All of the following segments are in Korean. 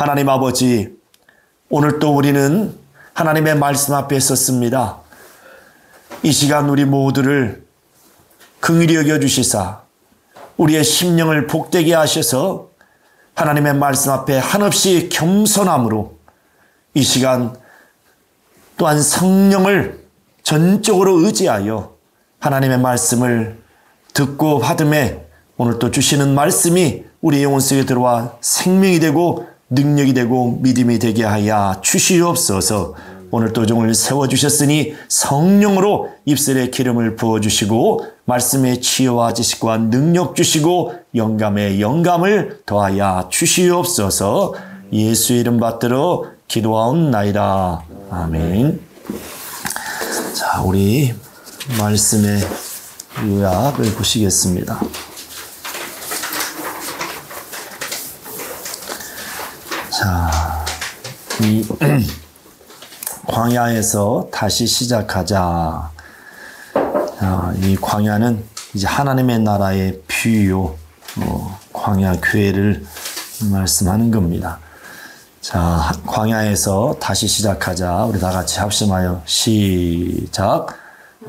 하나님 아버지, 오늘 또 우리는 하나님의 말씀 앞에 섰습니다. 이 시간 우리 모두를 긍휼히 여겨주시사 우리의 심령을 복되게 하셔서 하나님의 말씀 앞에 한없이 겸손함으로 이 시간 또한 성령을 전적으로 의지하여 하나님의 말씀을 듣고 받음에 오늘 또 주시는 말씀이 우리 영혼 속에 들어와 생명이 되고 능력이 되고 믿음이 되게 하여 주시옵소서. 오늘 또 종을 세워주셨으니 성령으로 입술에 기름을 부어주시고 말씀에 치유와 지식과 능력 주시고 영감에 영감을 더하여 주시옵소서. 예수 이름 받들어 기도하옵나이다. 아멘. 자, 우리 말씀의 요약을 보시겠습니다. 자, 이 광야에서 다시 시작하자. 이 광야는 이제 하나님의 나라의 비유, 광야 교회를 말씀하는 겁니다. 자, 광야에서 다시 시작하자. 우리 다 같이 합심하여 시작.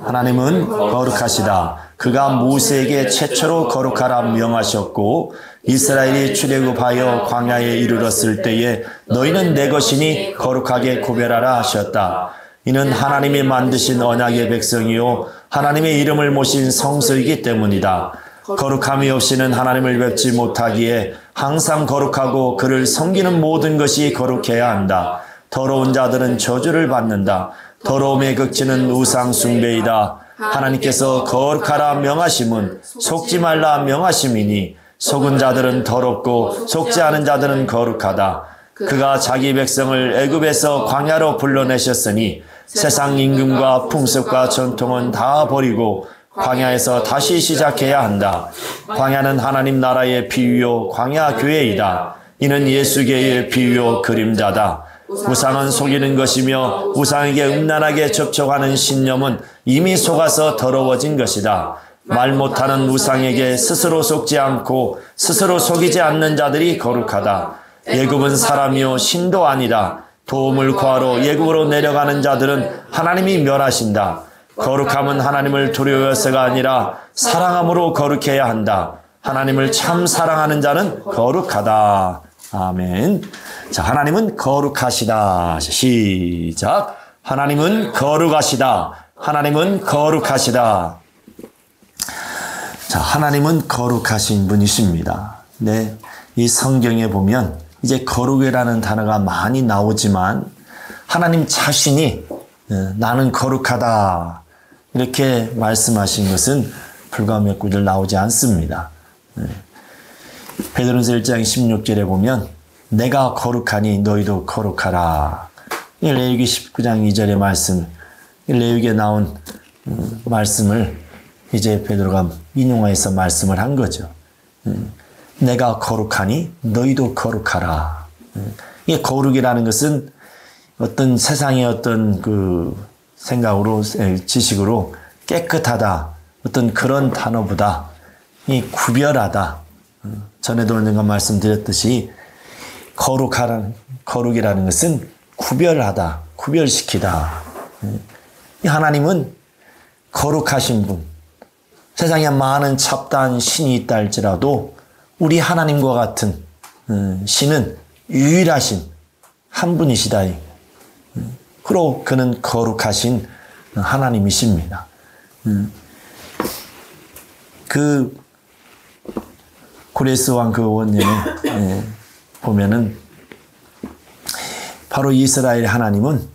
하나님은 거룩하시다. 그가 모세에게 최초로 거룩하라 명하셨고 이스라엘이 출애굽하여 광야에 이르렀을 때에 너희는 내 것이니 거룩하게 구별하라 하셨다. 이는 하나님이 만드신 언약의 백성이요 하나님의 이름을 모신 성소이기 때문이다. 거룩함이 없이는 하나님을 뵙지 못하기에 항상 거룩하고 그를 섬기는 모든 것이 거룩해야 한다. 더러운 자들은 저주를 받는다. 더러움의 극치는 우상 숭배이다. 하나님께서 거룩하라 명하심은 속지 말라 명하심이니 속은 자들은 더럽고 속지 않은 자들은 거룩하다. 그가 자기 백성을 애굽에서 광야로 불러내셨으니 세상 임금과 풍습과 전통은 다 버리고 광야에서 다시 시작해야 한다. 광야는 하나님 나라의 비유요 광야 교회이다. 이는 예수계의 비유요 그림자다. 우상은 속이는 것이며 우상에게 음란하게 접촉하는 신념은 이미 속아서 더러워진 것이다. 말 못하는 우상에게 스스로 속지 않고 스스로 속이지 않는 자들이 거룩하다. 애굽은 사람이요 신도 아니다. 도움을 구하러 애굽으로 내려가는 자들은 하나님이 멸하신다. 거룩함은 하나님을 두려워해서가 아니라 사랑함으로 거룩해야 한다. 하나님을 참 사랑하는 자는 거룩하다. 아멘. 자, 하나님은 거룩하시다. 시작. 하나님은 거룩하시다. 하나님은 거룩하시다. 자, 하나님은 거룩하신 분이십니다. 네, 이 성경에 보면 이제 거룩이라는 단어가 많이 나오지만 하나님 자신이 나는 거룩하다 이렇게 말씀하신 것은 불과 몇 구절 나오지 않습니다. 베드로전서 1장 16절에 보면 내가 거룩하니 너희도 거룩하라. 레위기 19장 2절의 말씀, 레위기에 나온 말씀을 이제 베드로가 인용해서 말씀을 한 거죠. 내가 거룩하니 너희도 거룩하라. 이 거룩이라는 것은 어떤 세상의 어떤 그 생각으로 지식으로 깨끗하다 어떤 그런 단어보다 이 구별하다. 전에도 언젠가 말씀드렸듯이 거룩이라는 것은 구별하다, 구별시키다. 이 하나님은 거룩하신 분. 세상에 많은 잡다한 신이 있다 할지라도 우리 하나님과 같은 신은 유일하신 한 분이시다. 그로 그는 거룩하신 하나님이십니다. 그 고레스 왕 그 원년에 보면은 바로 이스라엘 하나님은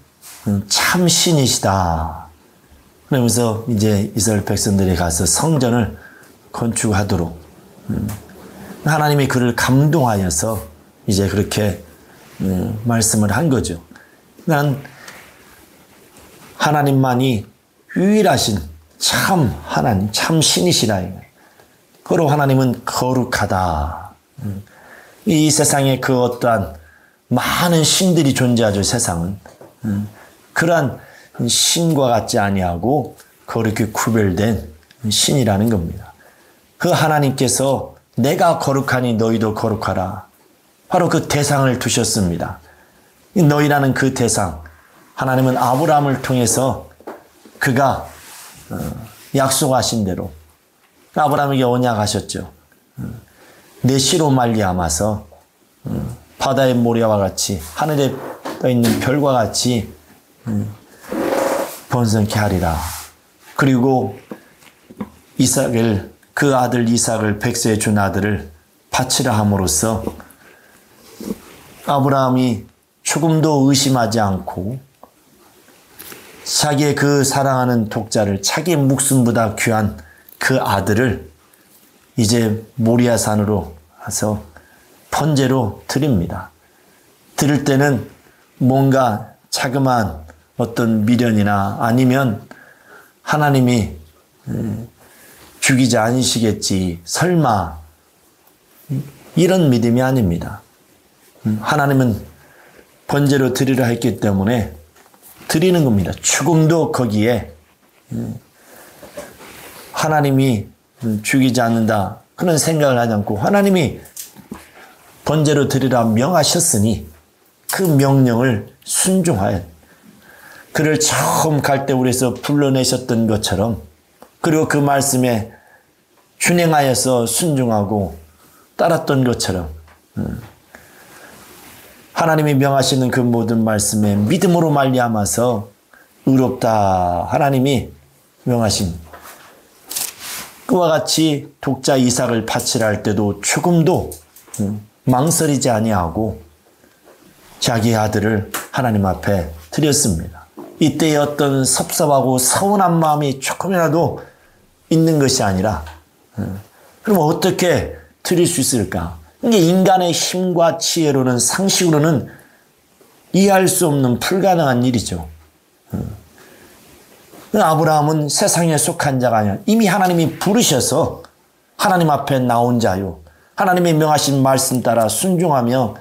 참 신이시다. 그러면서 이제 이스라엘 백성들이 가서 성전을 건축하도록 하나님이 그를 감동하여서 이제 그렇게 말씀을 한 거죠. 난 하나님만이 유일하신 참 하나님, 참 신이시라. 그로 하나님은 거룩하다. 이 세상에 그 어떠한 많은 신들이 존재하죠. 세상은 그러한 신과 같지 아니하고 그렇게 구별된 신이라는 겁니다. 그 하나님께서 내가 거룩하니 너희도 거룩하라. 바로 그 대상을 두셨습니다. 너희라는 그 대상, 하나님은 아브라함을 통해서 그가 약속하신 대로 아브라함에게 언약하셨죠. 내 씨로 말미암아서 바다의 모래와 같이 하늘에 떠 있는 별과 같이 번성케 하리라. 그리고 이삭을, 그 아들 이삭을, 백세에 준 아들을 바치라 함으로써 아브라함이 조금도 의심하지 않고 자기의 그 사랑하는 독자를, 자기의 목숨보다 귀한 그 아들을 이제 모리아산으로 가서 번제로 드립니다. 드릴 때는 뭔가 자그마한 어떤 미련이나 아니면 하나님이 죽이지 않으시겠지, 설마, 이런 믿음이 아닙니다. 하나님은 번제로 드리라 했기 때문에 드리는 겁니다. 조금도 거기에 하나님이 죽이지 않는다 그런 생각을 하지 않고 하나님이 번제로 드리라 명하셨으니 그 명령을 순종하여 그를 처음 갈대우리에서 불러내셨던 것처럼, 그리고 그 말씀에 준행하여서 순종하고 따랐던 것처럼 하나님이 명하시는 그 모든 말씀에 믿음으로 말미암아서 의롭다 하나님이 명하신 그와 같이 독자 이삭을 바치라 할 때도 조금도 망설이지 아니하고 자기 아들을 하나님 앞에 드렸습니다. 이때의 어떤 섭섭하고 서운한 마음이 조금이라도 있는 것이 아니라 그럼 어떻게 드릴 수 있을까? 이게 인간의 힘과 지혜로는, 상식으로는 이해할 수 없는 불가능한 일이죠. 아브라함은 세상에 속한 자가 아니라 이미 하나님이 부르셔서 하나님 앞에 나온 자요, 하나님이 명하신 말씀 따라 순종하며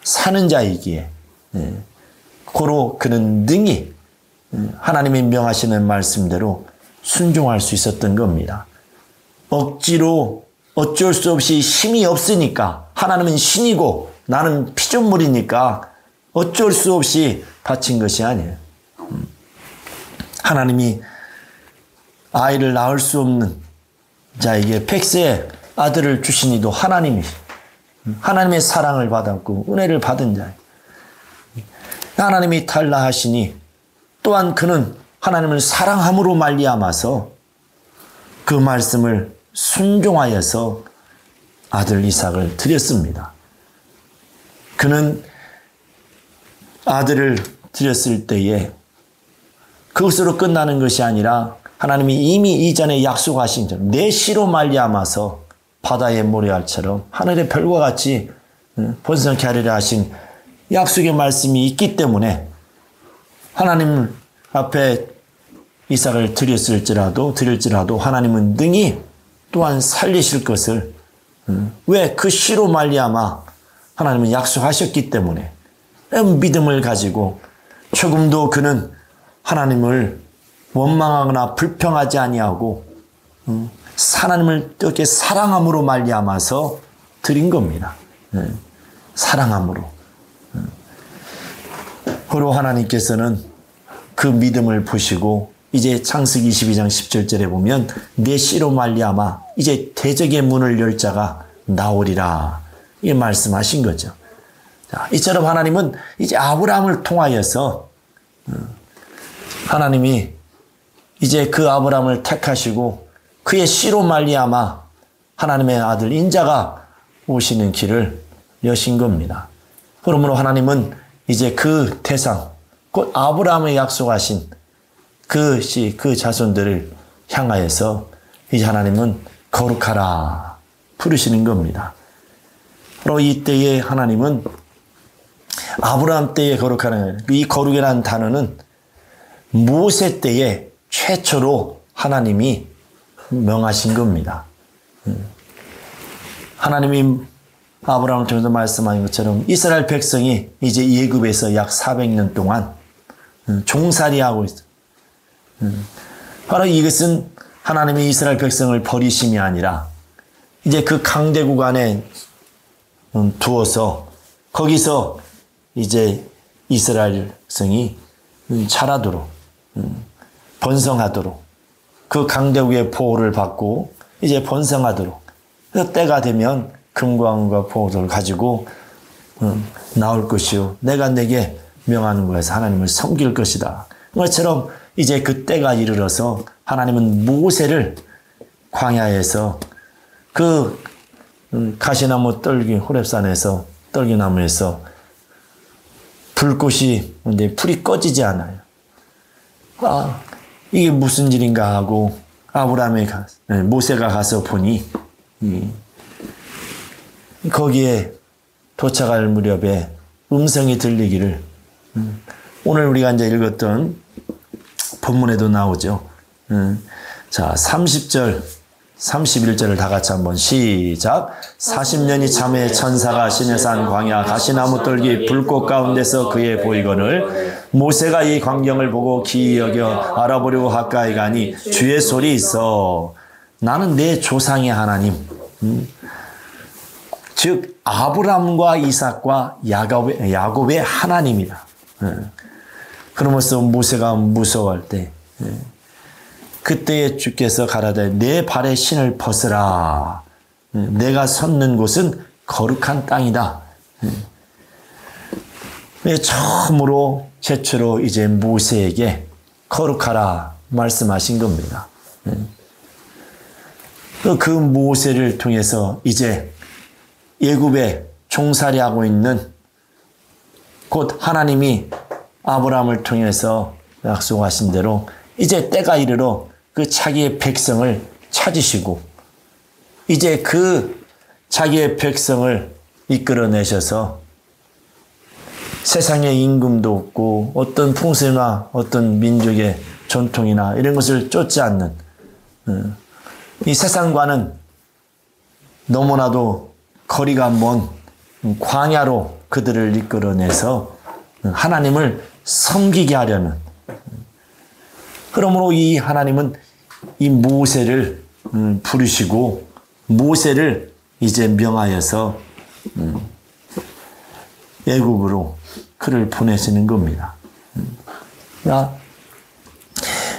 사는 자이기에 고로 그는 능히 하나님이 명하시는 말씀대로 순종할 수 있었던 겁니다. 억지로 어쩔 수 없이 힘이 없으니까, 하나님은 신이고 나는 피조물이니까 어쩔 수 없이 바친 것이 아니에요. 하나님이 아이를 낳을 수 없는 자에게 백세의 아들을 주시니도 하나님의 사랑을 받았고 은혜를 받은 자예요. 하나님이 탈라하시니 또한 그는 하나님을 사랑함으로 말미암아서 그 말씀을 순종하여서 아들 이삭을 드렸습니다. 그는 아들을 드렸을 때에 그것으로 끝나는 것이 아니라 하나님이 이미 이전에 약속하신 점, 내 씨로 말미암아서 바다의 모래알처럼 하늘의 별과 같이 번성케 하리라 하신 약속의 말씀이 있기 때문에 하나님 앞에 이삭을 드릴지라도 하나님은 능히 또한 살리실 것을, 왜? 그 씨로 말미암아 하나님은 약속하셨기 때문에 믿음을 가지고 조금도 그는 하나님을 원망하거나 불평하지 아니하고 하나님을 이렇게 사랑함으로 말미암아서 드린 겁니다. 사랑함으로. 그리고 하나님께서는 그 믿음을 보시고 이제 창세기 22장 17절에 보면 내 씨로 말미암아 이제 대적의 문을 열 자가 나오리라, 이 말씀하신 거죠. 자, 이처럼 하나님은 이제 아브라함을 통하여서 하나님이 이제 그 아브라함을 택하시고 그의 씨로 말미암아 하나님의 아들 인자가 오시는 길을 여신 겁니다. 그러므로 하나님은 이제 그 대상, 곧 아브라함의 약속하신 그 자손들을 향하여서 이제 하나님은 거룩하라 부르시는 겁니다. 바로 이때에 하나님은 아브라함 때에 거룩하는, 이 거룩이라는 단어는 모세 때에 최초로 하나님이 명하신 겁니다. 하나님이 아브라함을 통해서 말씀하신 것처럼 이스라엘 백성이 이제 예굽에서 약 400년 동안 종살이하고 있어요. 바로 이것은 하나님이 이스라엘 백성을 버리심이 아니라 이제 그 강대국 안에 두어서 거기서 이제 이스라엘 백성이 자라도록, 번성하도록, 그 강대국의 보호를 받고 이제 번성하도록, 그 때가 되면 금과 은과 보호를 가지고 나올 것이요, 내가 내게 명하는 것에서 하나님을 섬길 것이다. 그것처럼 이제 그 때가 이르러서 하나님은 모세를 광야에서 그 가시나무 떨기, 호렙산에서 떨기나무에서 불꽃이 근데 불이 꺼지지 않아요. 아, 이게 무슨 일인가 하고 모세가 가서 보니 거기에 도착할 무렵에 음성이 들리기를, 오늘 우리가 이제 읽었던 본문에도 나오죠. 자, 30절, 31절을 다 같이 한번 시작. 40년이 참에 천사가 시내산 광야 가시나무 떨기 불꽃 가운데서 그의 보이거늘 모세가 이 광경을 보고 기이 여겨 알아보려고 가까이 가니 주의 소리 있어 나는 내 조상의 하나님, 즉 아브람과 이삭과 야곱의 하나님이다. 그러면서 모세가 무서워할 때 그때에 주께서 가라되 내 발에 신을 벗으라. 내가 섰는 곳은 거룩한 땅이다. 처음으로 최초로 이제 모세에게 거룩하라 말씀하신 겁니다. 그 모세를 통해서 이제 애굽에 종살이하고 있는, 곧 하나님이 아브라함을 통해서 약속하신 대로 이제 때가 이르러 그 자기의 백성을 찾으시고 이제 그 자기의 백성을 이끌어내셔서 세상에 임금도 없고 어떤 풍습이나 어떤 민족의 전통이나 이런 것을 쫓지 않는 이 세상과는 너무나도 거리가 먼 광야로 그들을 이끌어내서 하나님을 섬기게 하려는, 그러므로 이 하나님은 이 모세를 부르시고 모세를 이제 명하여서 애국으로 그를 보내시는 겁니다.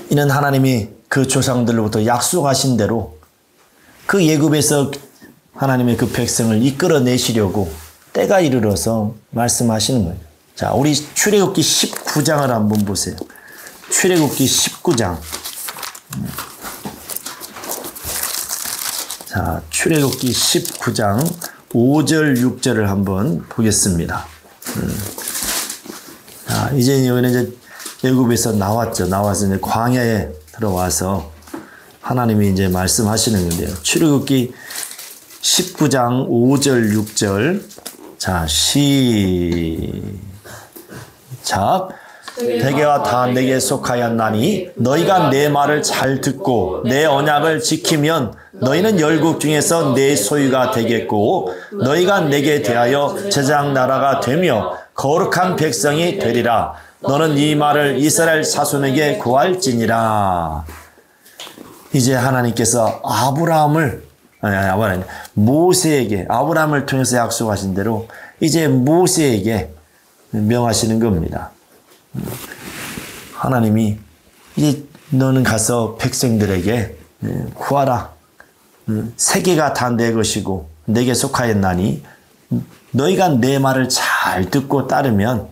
이는 하나님이 그 조상들로부터 약속하신 대로 그 애굽에서 하나님의 그 백성을 이끌어내시려고 때가 이르러서 말씀하시는 거예요. 자, 우리 출애굽기 19장을 한번 보세요. 출애굽기 19장. 자, 출애굽기 19장 5절 6절을 한번 보겠습니다. 자, 이제 여기는 이제 애굽에서 나왔죠. 나와서 이제 광야에 들어와서 하나님이 이제 말씀하시는 건데요. 출애굽기 19장 5절 6절. 자, 시작. 대개가 다 내게 속하였나니 너희가 내 말을 잘 듣고 내 언약을 지키면 너희는 열국 중에서 내 소유가 되겠고 너희가 내게 대하여 제사장 나라가 되며 거룩한 백성이 되리라. 너는 이 말을 이스라엘 자손에게 구할지니라. 이제 하나님께서 모세에게, 아브라함을 통해서 약속하신 대로 이제 모세에게 명하시는 겁니다. 하나님이 이제 너는 가서 백성들에게 구하라. 세계가 다 내 것이고 내게 속하였나니 너희가 내 말을 잘 듣고 따르면,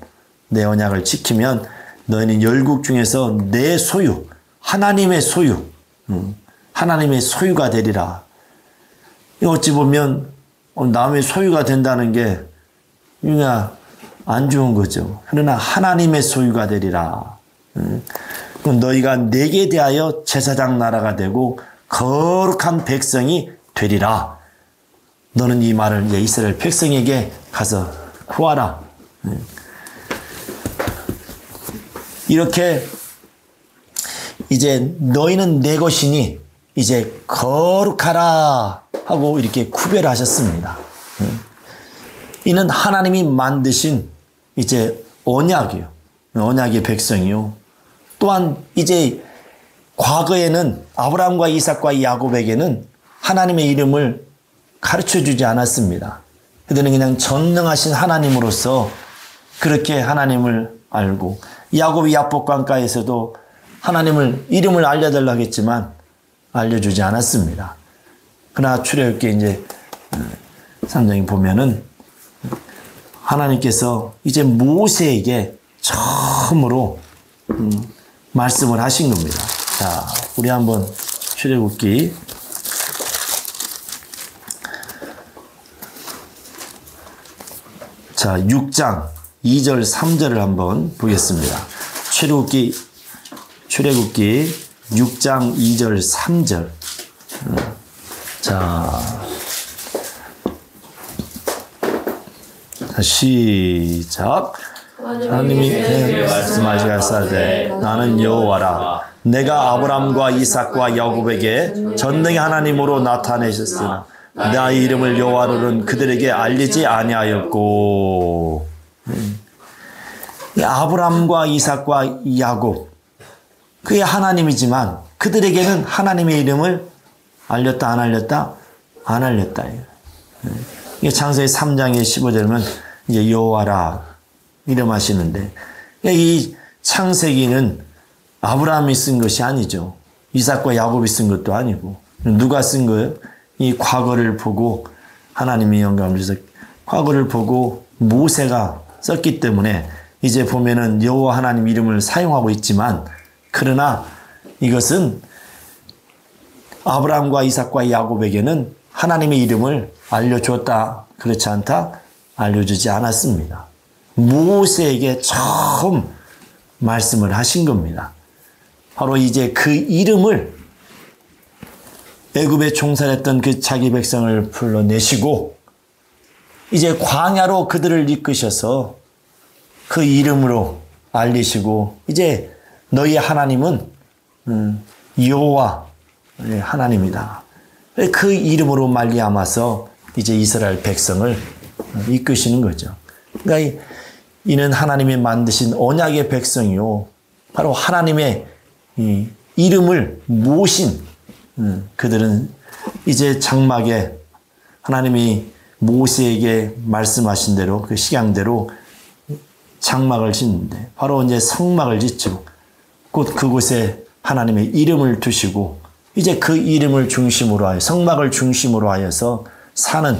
내 언약을 지키면 너희는 열국 중에서 내 소유, 하나님의 소유, 하나님의 소유가 되리라. 어찌 보면 남의 소유가 된다는 게 그냥 안 좋은 거죠. 그러나 하나님의 소유가 되리라. 너희가 내게 대하여 제사장 나라가 되고 거룩한 백성이 되리라. 너는 이 말을 이제 이스라엘 백성에게 가서 구하라. 이렇게 이제 너희는 내 것이니 이제 거룩하라 하고 이렇게 구별하셨습니다. 이는 하나님이 만드신 이제 언약이요. 언약의 백성이요. 또한 이제 과거에는 아브라함과 이삭과 야곱에게는 하나님의 이름을 가르쳐 주지 않았습니다. 그들은 그냥 전능하신 하나님으로서 그렇게 하나님을 알고, 야곱이 야복강가에서도 하나님을 이름을 알려달라고 했지만 알려주지 않았습니다. 그러나 출애굽기 이제 3장에 보면은 하나님께서 이제 모세에게 처음으로 말씀을 하신 겁니다. 자, 우리 한번 출애굽기 자 6장 2절 3절을 한번 보겠습니다. 출애굽기 6장 2절 3절. 자, 시작. 하나님이 말씀하시되 나는 여호와라. 내가 아브람과 이삭과 야곱에게 전능의 하나님으로 나타내셨으나 나의 이름을 여호와로는 그들에게 알리지 아니하였고. 아브람과 이삭과 야곱, 그게 하나님이지만 그들에게는 하나님의 이름을 알렸다 안 알렸다? 안 알렸다. 이게 창세기 3장의 15절이면 이제 여호와라 이름하시는데, 이 창세기는 아브라함이 쓴 것이 아니죠. 이삭과 야곱이 쓴 것도 아니고. 누가 쓴 거예요? 이 과거를 보고 하나님이 영감을 주셔서 과거를 보고 모세가 썼기 때문에 이제 보면은 여호와 하나님 이름을 사용하고 있지만, 그러나 이것은 아브라함과 이삭과 야곱에게는 하나님의 이름을 알려줬다, 그렇지 않다, 알려주지 않았습니다. 모세에게 처음 말씀을 하신 겁니다. 바로 이제 그 이름을 애굽에 종살했던 그 자기 백성을 불러내시고 이제 광야로 그들을 이끄셔서 그 이름으로 알리시고, 이제 너희 하나님은 여호와 하나님이다. 그 이름으로 말미암아서 이제 이스라엘 백성을 이끄시는 거죠. 그러니까 이는 하나님이 만드신 언약의 백성이요, 바로 하나님의 이름을 모신 그들은 이제 장막에 하나님이 모세에게 말씀하신 대로 그 식양대로 장막을 짓는데, 바로 이제 성막을 짓죠. 곧 그곳에 하나님의 이름을 두시고 이제 그 이름을 중심으로 하여 성막을 중심으로 하여서 사는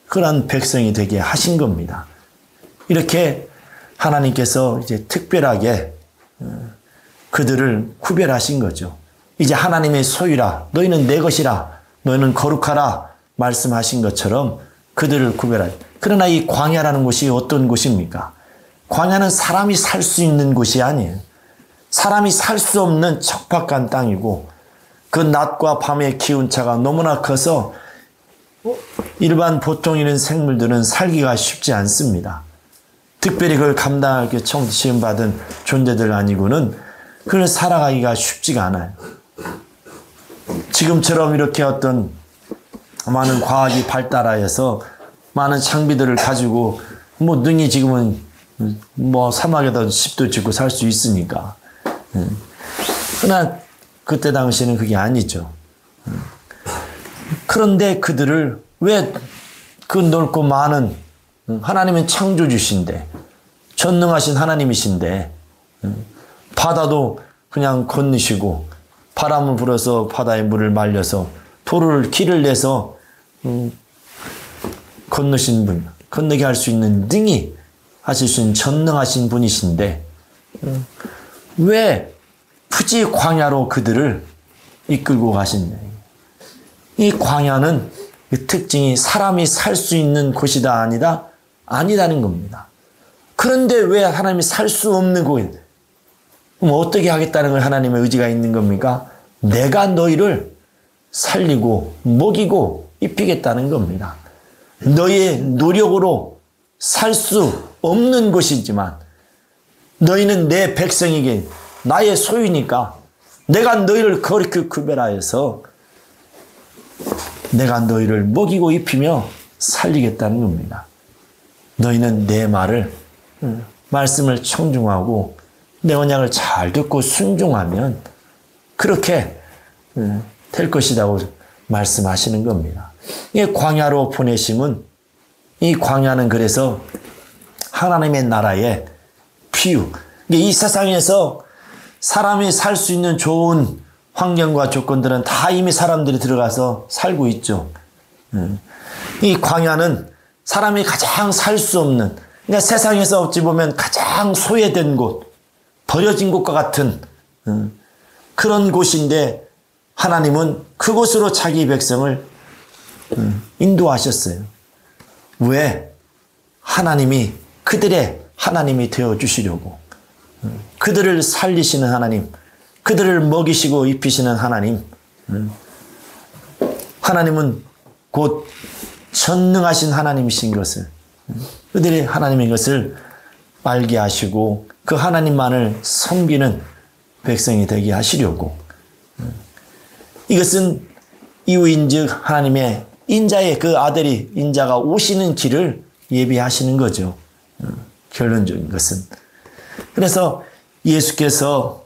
그런 백성이 되게 하신 겁니다. 이렇게 하나님께서 이제 특별하게 그들을 구별하신 거죠. 이제 하나님의 소유라, 너희는 내 것이라, 너희는 거룩하라 말씀하신 것처럼 그들을 구별하죠. 그러나 이 광야라는 곳이 어떤 곳입니까? 광야는 사람이 살 수 있는 곳이 아니에요. 사람이 살 수 없는 척박한 땅이고, 그 낮과 밤의 기온차가 너무나 커서 일반 보통 있는 생물들은 살기가 쉽지 않습니다. 특별히 그걸 감당할 게 시험 받은 존재들 아니고는 그걸 살아가기가 쉽지가 않아요. 지금처럼 이렇게 어떤 많은 과학이 발달하여서 많은 장비들을 가지고 능히 지금은 사막에다 집도 짓고 살 수 있으니까. 그러나 그때 당시에는 그게 아니죠. 그런데 그들을 왜 그 넓고 많은, 하나님은 창조주신데 전능하신 하나님이신데 바다도 그냥 건너시고 바람을 불어서 바다의 물을 말려서 길을 내서 건너신 분, 건너게 할 수 있는 능히 하실 수 있는 전능하신 분이신데 왜 굳이 광야로 그들을 이끌고 가시냐. 이 광야는 그 특징이 사람이 살 수 있는 곳이다 아니다는 겁니다. 그런데 왜 하나님이 살 수 없는 곳, 그럼 어떻게 하겠다는 걸 하나님의 의지가 있는 겁니까? 내가 너희를 살리고 먹이고 입히겠다는 겁니다. 너희의 노력으로 살 수 없는 곳이지만 너희는 내 백성에게 나의 소유니까 내가 너희를 그렇게 구별하여서 내가 너희를 먹이고 입히며 살리겠다는 겁니다. 너희는 내 말씀을 청중하고 내 언약을 잘 듣고 순종하면 그렇게 될 것이라고 말씀하시는 겁니다. 이 광야로 보내심은 이 광야는 그래서 하나님의 나라의 비유. 이 세상에서 사람이 살 수 있는 좋은 환경과 조건들은 다 이미 사람들이 들어가서 살고 있죠. 이 광야는 사람이 가장 살 수 없는, 그러니까 세상에서 어찌 보면 가장 소외된 곳, 버려진 곳과 같은 그런 곳인데 하나님은 그곳으로 자기 백성을 인도하셨어요. 왜? 하나님이 그들의 하나님이 되어주시려고. 그들을 살리시는 하나님, 그들을 먹이시고 입히시는 하나님. 하나님은 곧 전능하신 하나님이신 것을, 그들이 하나님인 것을 알게 하시고 그 하나님만을 섬기는 백성이 되게 하시려고. 이것은 이후인즉 하나님의 인자의 그 아들이 인자가 오시는 길을 예비하시는 거죠. 결론적인 것은. 그래서 예수께서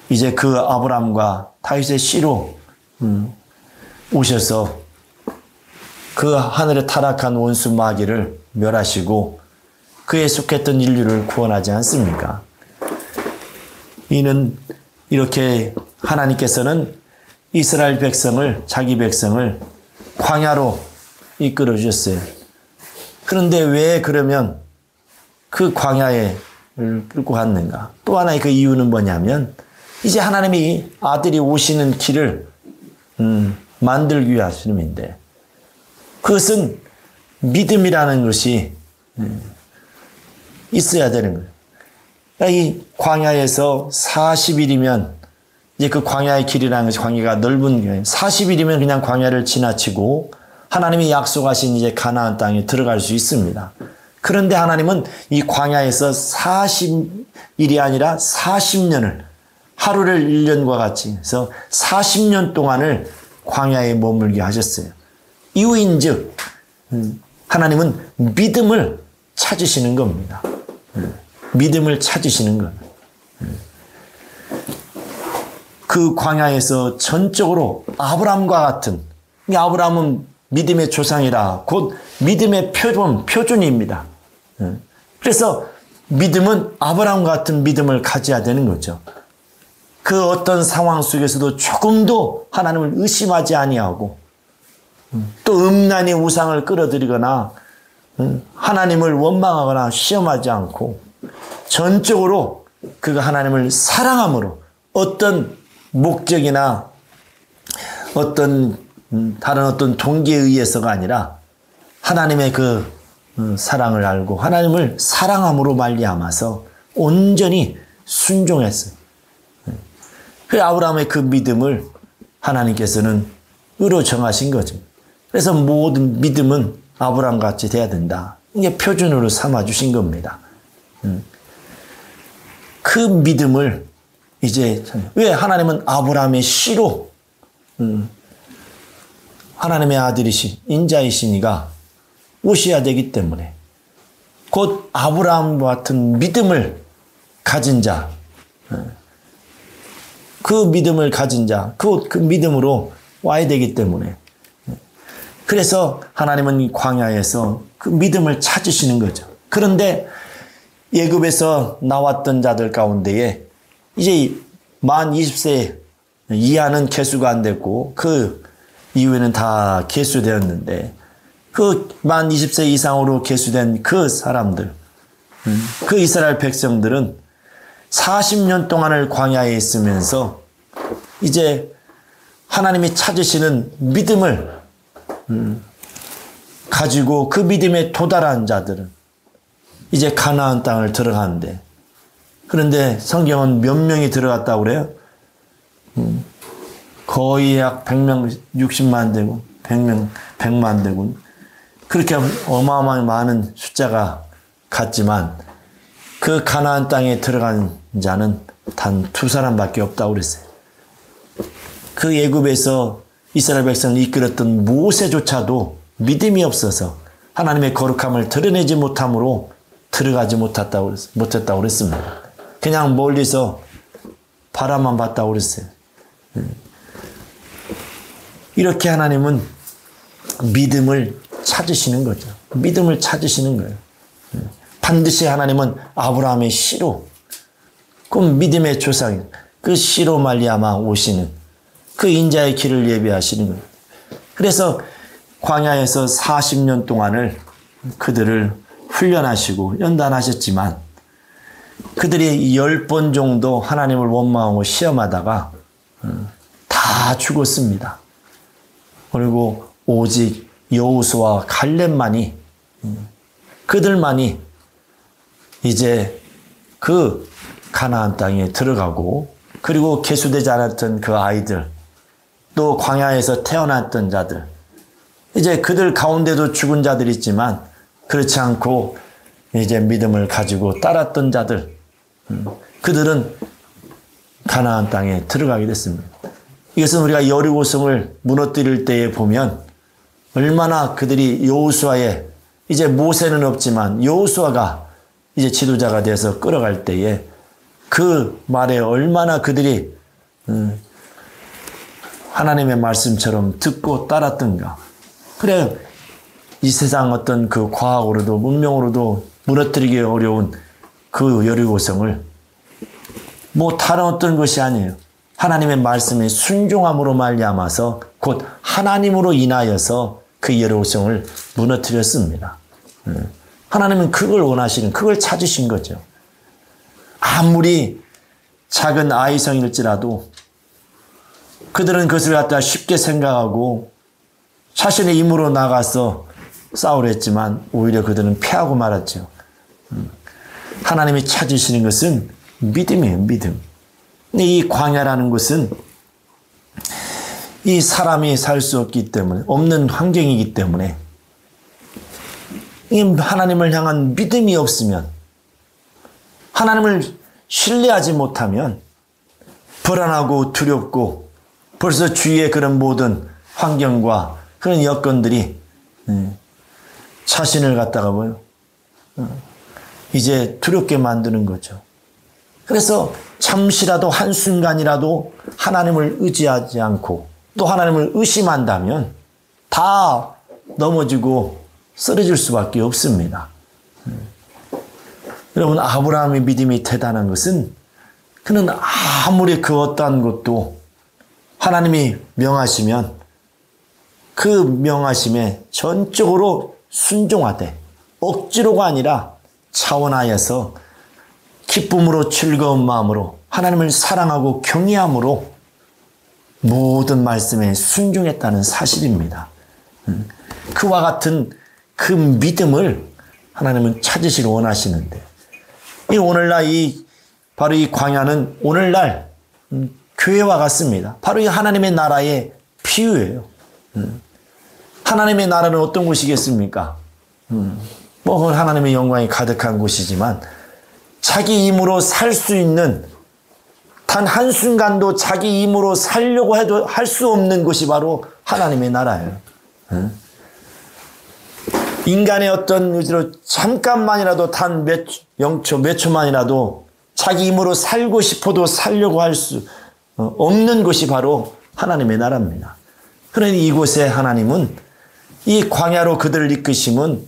이제 그 아브라함과 다윗의 씨로 오셔서 그 하늘에 타락한 원수 마귀를 멸하시고 그에 속했던 인류를 구원하지 않습니까? 이는 이렇게 하나님께서는 이스라엘 백성을, 자기 백성을 광야로 이끌어 주셨어요. 그런데 왜 그러면 그 광야에 끌고 갔는가? 또 하나의 그 이유는 뭐냐면 이제 하나님이 아들이 오시는 길을 만들기 위하심인데 그것은 믿음이라는 것이 있어야 되는 거예요. 그러니까 이 광야에서 40일이면 이제 그 광야의 길이라는 것이 광야가 넓은 거예요. 40일이면 그냥 광야를 지나치고 하나님이 약속하신 이제 가나안 땅에 들어갈 수 있습니다. 그런데 하나님은 이 광야에서 40일이 아니라 40년을, 하루를 1년과 같이 해서 40년 동안을 광야에 머물게 하셨어요. 이유인즉 하나님은 믿음을 찾으시는 겁니다. 믿음을 찾으시는 것. 그 광야에서 전적으로 아브라함과 같은, 아브라함은 믿음의 조상이라 곧 믿음의 표준입니다. 그래서 믿음은 아브라함 같은 믿음을 가져야 되는 거죠. 그 어떤 상황 속에서도 조금도 하나님을 의심하지 아니하고 또 음란의 우상을 끌어들이거나 하나님을 원망하거나 시험하지 않고 전적으로 그가 하나님을 사랑함으로 어떤 목적이나 어떤 다른 어떤 동기에 의해서가 아니라 하나님의 그 사랑을 알고 하나님을 사랑함으로 말미암아서 온전히 순종했어요. 그 아브라함의 그 믿음을 하나님께서는 의로 정하신 거죠. 그래서 모든 믿음은 아브라함 같이 돼야 된다. 이게 표준으로 삼아 주신 겁니다. 그 믿음을 이제 왜 하나님은 아브라함의 씨로 하나님의 아들이신 인자이시니가 오셔야 되기 때문에 곧 아브라함과 같은 믿음을 가진 자, 그 믿음을 가진 자, 그 믿음으로 와야 되기 때문에 그래서 하나님은 이 광야에서 그 믿음을 찾으시는 거죠. 그런데 애굽에서 나왔던 자들 가운데에 이제 만 20세 이하는 계수가 안 됐고 그 이후에는 다 계수되었는데 그 만 20세 이상으로 계수된 그 사람들, 그 이스라엘 백성들은 40년 동안을 광야에 있으면서 이제 하나님이 찾으시는 믿음을 가지고 그 믿음에 도달한 자들은 이제 가나안 땅을 들어가는데 그런데 성경은 몇 명이 들어갔다고 그래요? 거의 약 100명, 60만 되고 100명, 100만 되고 그렇게 어마어마하게 많은 숫자가 갔지만 그 가나안 땅에 들어간 자는 단 2사람밖에 없다고 그랬어요. 그 애굽에서 이스라엘 백성을 이끌었던 모세조차도 믿음이 없어서 하나님의 거룩함을 드러내지 못함으로 들어가지 못했다고 그랬습니다. 그냥 멀리서 바라만 봤다고 그랬어요. 이렇게 하나님은 믿음을 찾으시는 거죠. 믿음을 찾으시는 거예요. 반드시 하나님은 아브라함의 씨로, 그 믿음의 조상, 그 씨로 말미암아 오시는 그 인자의 길을 예비하시는 거예요. 그래서 광야에서 40년 동안을 그들을 훈련하시고 연단하셨지만 그들이 10번 정도 하나님을 원망하고 시험하다가 다 죽었습니다. 그리고 오직 여호수아와 갈렙만이, 그들만이 이제 그 가나안 땅에 들어가고, 그리고 계수되지 않았던 그 아이들, 또 광야에서 태어났던 자들, 이제 그들 가운데도 죽은 자들이 있지만 그렇지 않고 이제 믿음을 가지고 따랐던 자들, 그들은 가나안 땅에 들어가게 됐습니다. 이것은 우리가 여리고성을 무너뜨릴 때에 보면 얼마나 그들이 여호수아의, 이제 모세는 없지만 여호수아가 이제 지도자가 돼서 끌어갈 때에 그 말에 얼마나 그들이 하나님의 말씀처럼 듣고 따랐던가. 그래, 이 세상 어떤 그 과학으로도 문명으로도 무너뜨리기 어려운 그 여리고성을 뭐 다른 어떤 것이 아니에요. 하나님의 말씀에 순종함으로 말미암아서 곧 하나님으로 인하여서 그 여리고성을 무너뜨렸습니다. 하나님은 그걸 원하시는, 그걸 찾으신 거죠. 아무리 작은 아이성일지라도 그들은 그것을 갖다 쉽게 생각하고 자신의 힘으로 나가서 싸우려 했지만 오히려 그들은 패하고 말았죠. 하나님이 찾으시는 것은 믿음이에요, 믿음. 근데 이 광야라는 것은 이 사람이 살 수 없기 때문에, 없는 환경이기 때문에, 이 하나님을 향한 믿음이 없으면, 하나님을 신뢰하지 못하면 불안하고 두렵고 벌써 주위의 그런 모든 환경과 그런 여건들이 자신을 갖다가 뭐요? 이제 두렵게 만드는 거죠. 그래서 잠시라도 한순간이라도 하나님을 의지하지 않고 또 하나님을 의심한다면 다 넘어지고 쓰러질 수밖에 없습니다. 여러분, 아브라함의 믿음이 대단한 것은 그는 아무리 그 어떠한 것도 하나님이 명하시면 그 명하심에 전적으로 순종하되 억지로가 아니라 차원하여서 기쁨으로 즐거운 마음으로 하나님을 사랑하고 경외함으로 모든 말씀에 순종했다는 사실입니다. 그와 같은 그 믿음을 하나님은 찾으시길 원하시는데, 이 오늘날 바로 이 광야는 오늘날 교회와 같습니다. 바로 이 하나님의 나라의 비유예요. 하나님의 나라는 어떤 곳이겠습니까? 뭐 하나님의 영광이 가득한 곳이지만 자기 힘으로 살 수 있는, 단 한순간도 자기 힘으로 살려고 해도 할 수 없는 곳이 바로 하나님의 나라예요. 인간의 어떤 의지로 잠깐만이라도 단 몇 초만이라도 자기 힘으로 살고 싶어도 살려고 할 수 없는 곳이 바로 하나님의 나라입니다. 그러니 이곳에 하나님은 이 광야로 그들을 이끄심은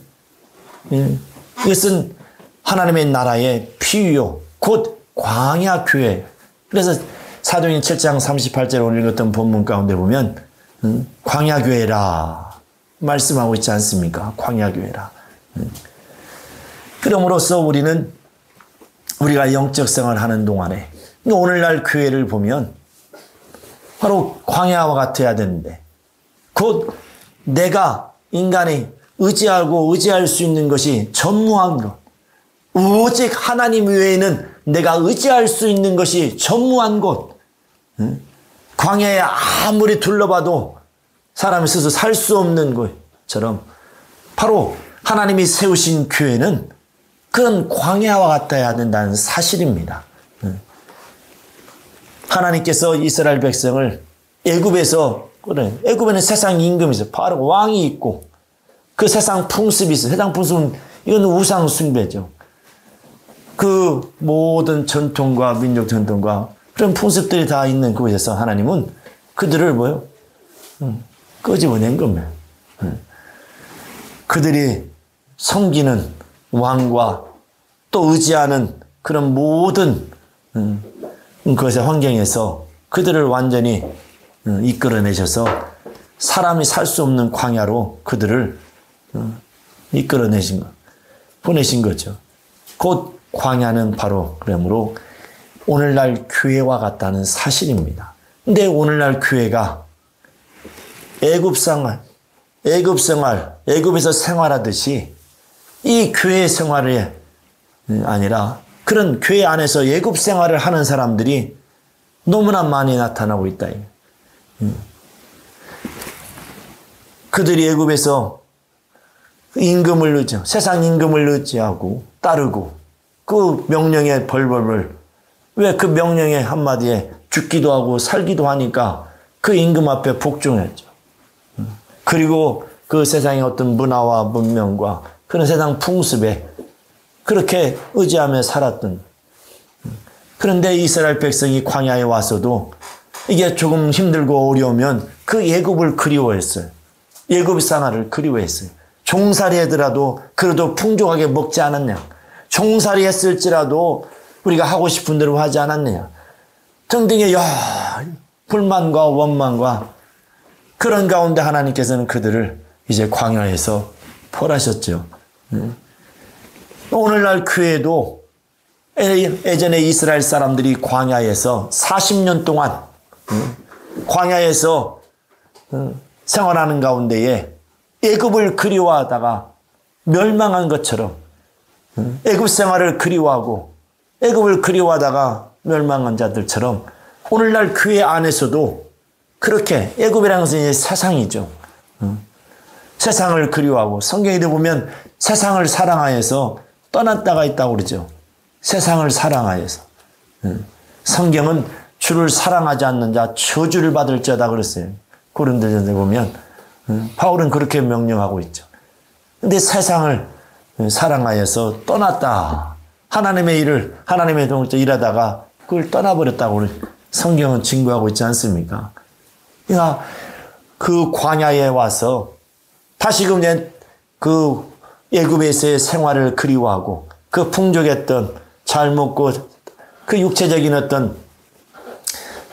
이것은 하나님의 나라의 비유요, 곧 광야교회. 그래서 사도행전 7장 38절에 오늘 읽었던 본문 가운데 보면 광야교회라 말씀하고 있지 않습니까? 광야교회라. 그럼으로써 우리가 영적 생활을 하는 동안에 오늘날 교회를 보면 바로 광야와 같아야 되는데, 곧 내가 인간이 의지하고 의지할 수 있는 것이 전무한 것, 오직 하나님 외에는 내가 의지할 수 있는 것이 전무한 곳, 광야에 아무리 둘러봐도 사람이 스스로 살 수 없는 것처럼 바로 하나님이 세우신 교회는 그런 광야와 같아야 된다는 사실입니다. 하나님께서 이스라엘 백성을 애굽에서, 애굽에는 세상 임금이 있어요. 바로 왕이 있고 그 세상 풍습이 있어요. 세상 풍습은 이건 우상 숭배죠. 그 모든 전통과 민족 전통과 그런 풍습들이 다 있는 그곳에서 하나님은 그들을 끄집어낸 겁니다. 그들이 섬기는 왕과 또 의지하는 그런 모든 그것의 환경에서 그들을 완전히 이끌어내셔서 사람이 살 수 없는 광야로 그들을 이끌어내신 것, 보내신 거죠. 곧 광야는 바로 그러므로 오늘날 교회와 같다는 사실입니다. 근데 오늘날 교회가 애굽 생활, 애굽에서 생활하듯이 이 교회 생활이 아니라 그런 교회 안에서 애굽 생활을 하는 사람들이 너무나 많이 나타나고 있다. 그들이 애굽에서 임금을 의지, 세상 임금을 의지하고 따르고 그 명령에 벌벌벌 왜 그 명령의 한마디에 죽기도 하고 살기도 하니까 그 임금 앞에 복종했죠. 그리고 그 세상의 어떤 문화와 문명과 그런 세상 풍습에 그렇게 의지하며 살았던. 그런데 이스라엘 백성이 광야에 와서도 이게 조금 힘들고 어려우면 그 애굽을 그리워했어요. 애굽 생활을 그리워했어요. 종살이 하더라도 그래도 풍족하게 먹지 않았냐. 종살이 했을지라도 우리가 하고 싶은 대로 하지 않았느냐. 등등의 불만과 원망과 그런 가운데 하나님께서는 그들을 이제 광야에서 벌하셨죠. 오늘날 교회도 예전에 이스라엘 사람들이 광야에서 40년 동안 광야에서 생활하는 가운데에 애굽을 그리워하다가 멸망한 것처럼 애굽 생활을 그리워하고 애굽을 그리워하다가 멸망한 자들처럼 오늘날 교회 안에서도 그렇게 애굽이라는 것은 이제 세상이죠. 세상을 그리워하고 성경에 보면 세상을 사랑하여서 떠났다가 있다고 그러죠. 세상을 사랑하여서. 성경은 주를 사랑하지 않는 자 저주를 받을 자다 그랬어요. 고린도전서에 보면 바울은 그렇게 명령하고 있죠. 근데 세상을 사랑하여서 떠났다. 하나님의 일을 하나님의 동을 일하다가 그걸 떠나버렸다고 성경은 증거하고 있지 않습니까? 그러니까 그 광야에 와서 다시금 그 애굽에서의 생활을 그리워하고 그 풍족했던 잘 먹고 그 육체적인 어떤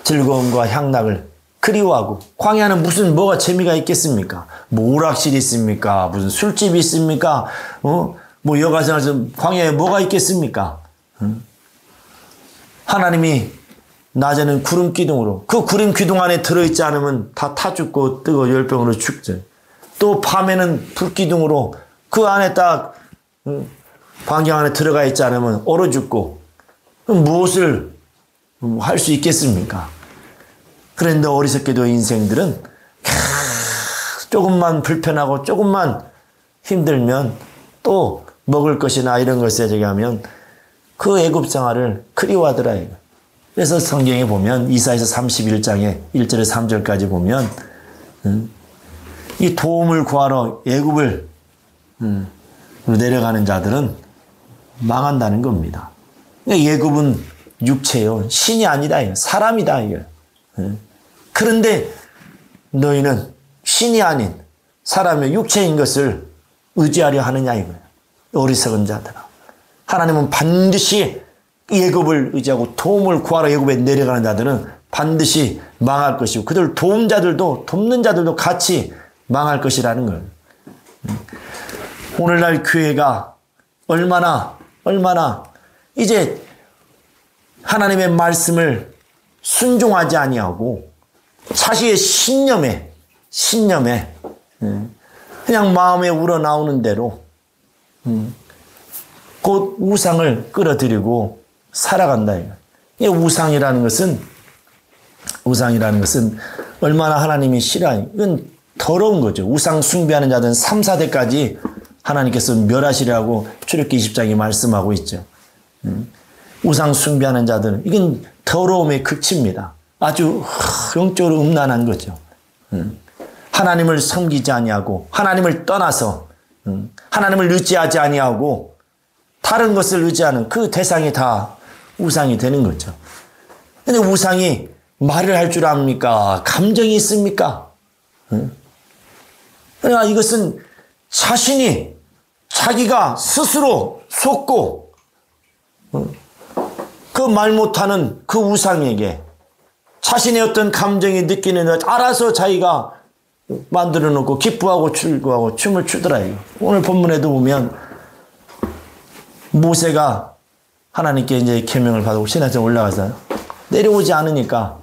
즐거움과 향락을 그리워하고 광야는 무슨 뭐가 재미가 있겠습니까? 뭐 오락실이 있습니까? 무슨 술집이 있습니까? 뭐 여가생활에서 광야에 뭐가 있겠습니까? 하나님이 낮에는 구름 기둥으로 그 구름 기둥 안에 들어있지 않으면 다 타 죽고 뜨거 열병으로 죽죠. 또 밤에는 불 기둥으로 그 안에 딱 광경 안에 들어가 있지 않으면 얼어 죽고 무엇을 할 수 있겠습니까? 그런데 어리석게도 인생들은 조금만 불편하고 조금만 힘들면 또 먹을 것이나 이런 것에 저기 하면 그 애굽 생활을 그리워하더라. 그래서 성경에 보면 이사야서 31장에 1절에서 3절까지 보면 이 도움을 구하러 애굽을 내려가는 자들은 망한다는 겁니다. 애굽은 육체요. 신이 아니다. 사람이다. 그런데 너희는 신이 아닌 사람의 육체인 것을 의지하려 하느냐 이거예요. 어리석은 자들아. 하나님은 반드시 애굽을 의지하고 도움을 구하러 애굽에 내려가는 자들은 반드시 망할 것이고 그들 도움자들도 돕는 자들도 같이 망할 것이라는 거예요. 오늘날 교회가 얼마나 이제 하나님의 말씀을 순종하지 아니하고 자신의 신념에 그냥 마음에 우러나오는 대로 곧 우상을 끌어들이고 살아간다. 이 우상이라는 것은 얼마나 하나님이 싫어요. 이건 더러운 거죠. 우상 숭배하는 자들은 3, 4대까지 하나님께서 멸하시라고 출애굽기 20장이 말씀하고 있죠. 우상 숭배하는 자들은 이건 더러움의 극치입니다. 아주 영적으로 음란한 거죠. 하나님을 섬기지 아니하고 하나님을 떠나서 하나님을 의지하지 아니하고 다른 것을 의지하는 그 대상이 다 우상이 되는 거죠. 근데 우상이 말을 할 줄 압니까? 감정이 있습니까? 그러니까 이것은 자기가 스스로 속고 그 말 못하는 그 우상에게 자신의 어떤 감정이 느끼는 것 알아서 자기가 만들어 놓고 기뻐하고 즐거워하고 춤을 추더라요. 오늘 본문에도 보면 모세가 하나님께 이제 계명을 받고 시내산에 올라가서 내려오지 않으니까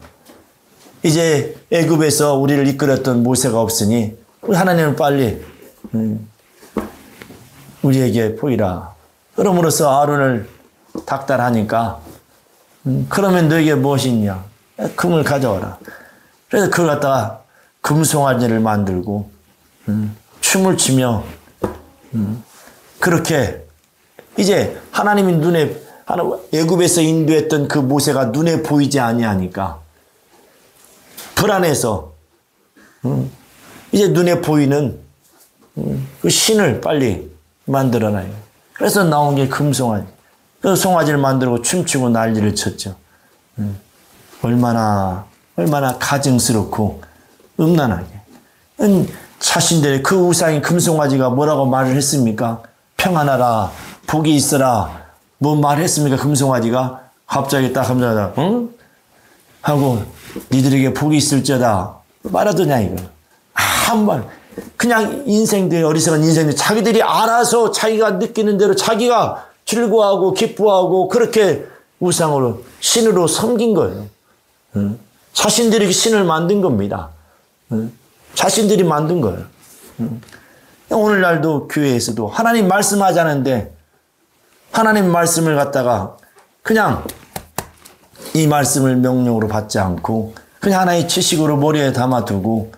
이제 애굽에서 우리를 이끌었던 모세가 없으니 하나님은 빨리 우리에게 보이라. 그럼으로써 아론을 닥달하니까 그러면 너에게 무엇이 있냐? 금을 가져와라. 그래서 그걸 갖다가 금송아지를 만들고 춤을 추며 그렇게 이제 하나님이 애굽에서 인도했던 그 모세가 눈에 보이지 아니하니까 불안해서 이제 눈에 보이는 그 신을 빨리 만들어놔요. 그래서 나온 게 금송아지. 그 송아지를 만들고 춤추고 난리를 쳤죠. 얼마나 가증스럽고 음란하게. 자신들의 그 우상인 금송아지가 뭐라고 말을 했습니까? 평안하라, 복이 있어라. 뭐 말했습니까? 금송아지가 갑자기 딱 하면서 응? 하고 니들에게 복이 있을지어다 말하더냐 이거. 한 번 그냥 인생들 어리석은 인생들 자기들이 알아서 자기가 느끼는 대로 자기가 즐거워하고 기뻐하고 그렇게 우상으로 신으로 섬긴 거예요. 자신들이 신을 만든 겁니다. 자신들이 만든 거예요. 오늘날도 교회에서도 하나님 말씀하자는데 하나님 말씀을 갖다가 그냥 이 말씀을 명령으로 받지 않고 그냥 하나의 지식으로 머리에 담아두고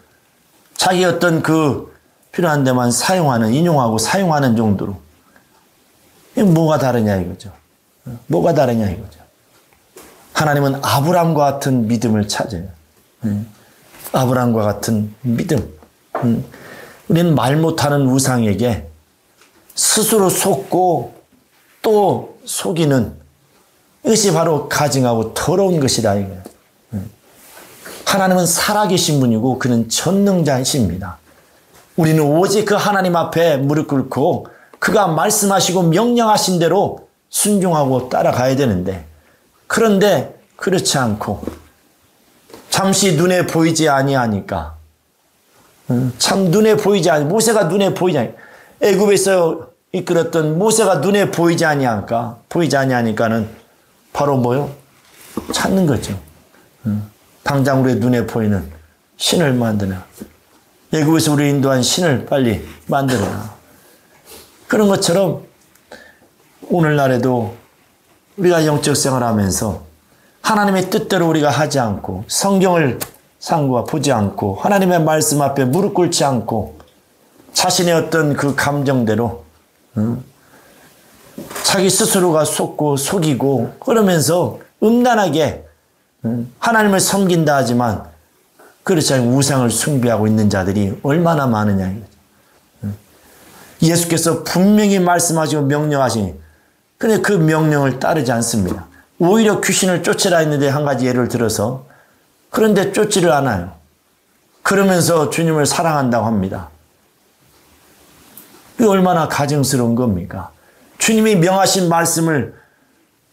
자기 어떤 그 필요한 데만 인용하고 사용하는 정도로 뭐가 다르냐 이거죠. 뭐가 다르냐 이거죠. 하나님은 아브람과 같은 믿음을 찾아요. 아브람과 같은 믿음. 우리는 말 못하는 우상에게 스스로 속고 또 속이는 이것이 바로 가증하고 더러운 것이다 이거예요. 하나님은 살아계신 분이고 그는 전능자이십니다. 우리는 오직 그 하나님 앞에 무릎 꿇고 그가 말씀하시고 명령하신 대로 순종하고 따라가야 되는데 그런데 그렇지 않고 잠시 눈에 보이지 아니하니까 참 눈에 보이지 아니 모세가 눈에 보이지 아니 애굽에서 이끌었던 모세가 눈에 보이지 아니하니까는 바로 뭐요? 찾는 거죠. 당장 우리의 눈에 보이는 신을 만드나 애굽에서 우리 인도한 신을 빨리 만들어라. 그런 것처럼 오늘날에도 우리가 영적 생활하면서 하나님의 뜻대로 우리가 하지 않고 성경을 상고와 보지 않고 하나님의 말씀 앞에 무릎 꿇지 않고 자신의 어떤 그 감정대로 자기 스스로가 속고 속이고 그러면서 음란하게 하나님을 섬긴다 하지만 그렇지 않고 우상을 숭배하고 있는 자들이 얼마나 많으냐 이거죠. 예수께서 분명히 말씀하시고 명령하시니 근데 그 명령을 따르지 않습니다. 오히려 귀신을 쫓으라 했는데 한 가지 예를 들어서 그런데 쫓지를 않아요. 그러면서 주님을 사랑한다고 합니다. 이게 얼마나 가증스러운 겁니까? 주님이 명하신 말씀을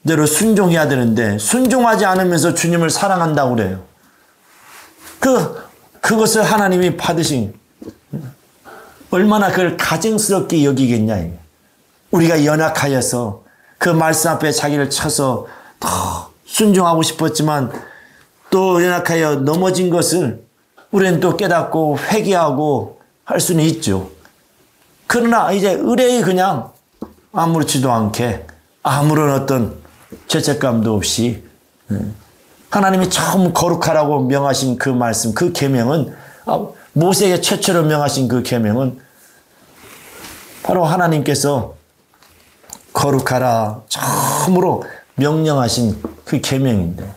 대로 순종해야 되는데 순종하지 않으면서 주님을 사랑한다고 그래요. 그것을 하나님이 받으신 얼마나 그걸 가증스럽게 여기겠냐. 우리가 연약하여서 그 말씀 앞에 자기를 쳐서 더 순종하고 싶었지만 또 연약하여 넘어진 것을 우리는 또 깨닫고 회개하고 할 수는 있죠. 그러나 이제 의뢰이 그냥 아무렇지도 않게 아무런 어떤 죄책감도 없이 하나님이 처음 거룩하라고 명하신 그 말씀, 그 계명은 모세에게 최초로 명하신 그 계명은 바로 하나님께서 거룩하라 처음으로 명령하신 그 계명인데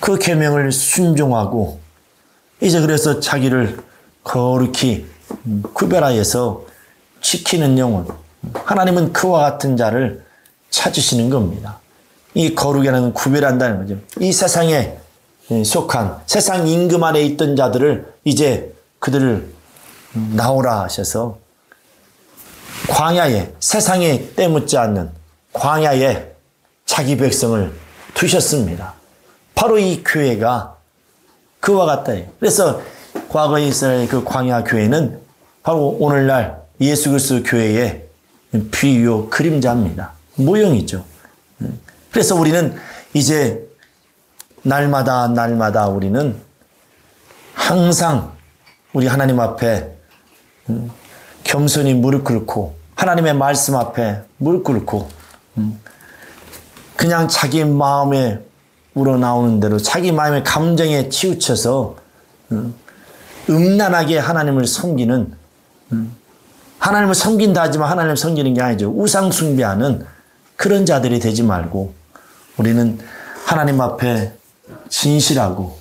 그 계명을 순종하고 이제 그래서 자기를 거룩히 구별하여서 지키는 영혼 하나님은 그와 같은 자를 찾으시는 겁니다. 이 거룩이라는 구별한다는 거죠. 이 세상에 속한 세상 임금 안에 있던 자들을 이제 그들을 나오라 하셔서 광야에, 세상에 때묻지 않는 광야에 자기 백성을 두셨습니다. 바로 이 교회가 그와 같다. 그래서 과거 이스라엘 그 광야 교회는 바로 오늘날 예수 그리스도 교회의 비유 그림자입니다. 모형이죠. 그래서 우리는 이제 날마다 우리는 항상 우리 하나님 앞에 겸손히 무릎 꿇고 하나님의 말씀 앞에 무릎 꿇고 그냥 자기 마음에 우러나오는 대로 자기 마음의 감정에 치우쳐서 음란하게 하나님을 섬기는, 하나님을 섬긴다 하지만 하나님을 섬기는 게 아니죠. 우상 숭배하는 그런 자들이 되지 말고 우리는 하나님 앞에 진실하고